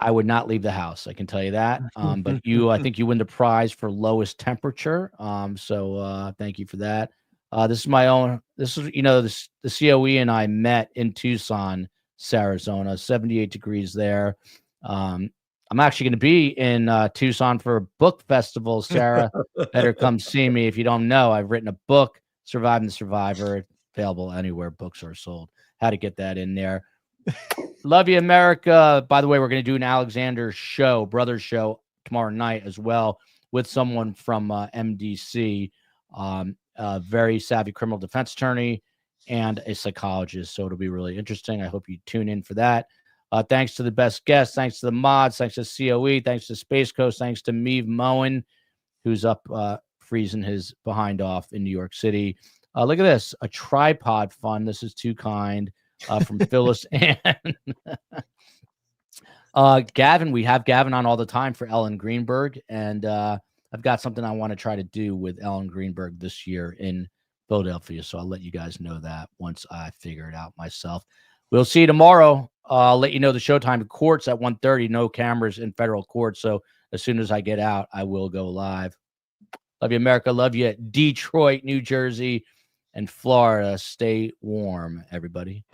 I would not leave the house, I can tell you that. But I think you win the prize for lowest temperature. So thank you for that. This is the COE and I met in Tucson, Arizona, 78 degrees there. I'm actually going to be in Tucson for a book festival. Sarah, better come see me. If you don't know, I've written a book, Surviving the Survivor, available anywhere books are sold. How to get that in there. Love you, America. By the way, we're going to do an Alexander brother show tomorrow night as well with someone from MDC, a very savvy criminal defense attorney and a psychologist. So it'll be really interesting. I hope you tune in for that. Thanks to the best guests. Thanks to the mods. Thanks to COE. Thanks to Space Coast. Thanks to Meave Moen, who's up freezing his behind off in New York City. Look at this. A tripod fund. This is too kind. From Phyllis and Gavin. We have Gavin on all the time for Ellen Greenberg, and I've got something I want to try to do with Ellen Greenberg this year in Philadelphia, so I'll let you guys know that once I figure it out myself. We'll see you tomorrow. I'll let you know the showtime. Courts at 1:30, no cameras in federal court, so as soon as I get out, I will go live. Love you, America. Love you, Detroit, New Jersey, and Florida. Stay warm, everybody.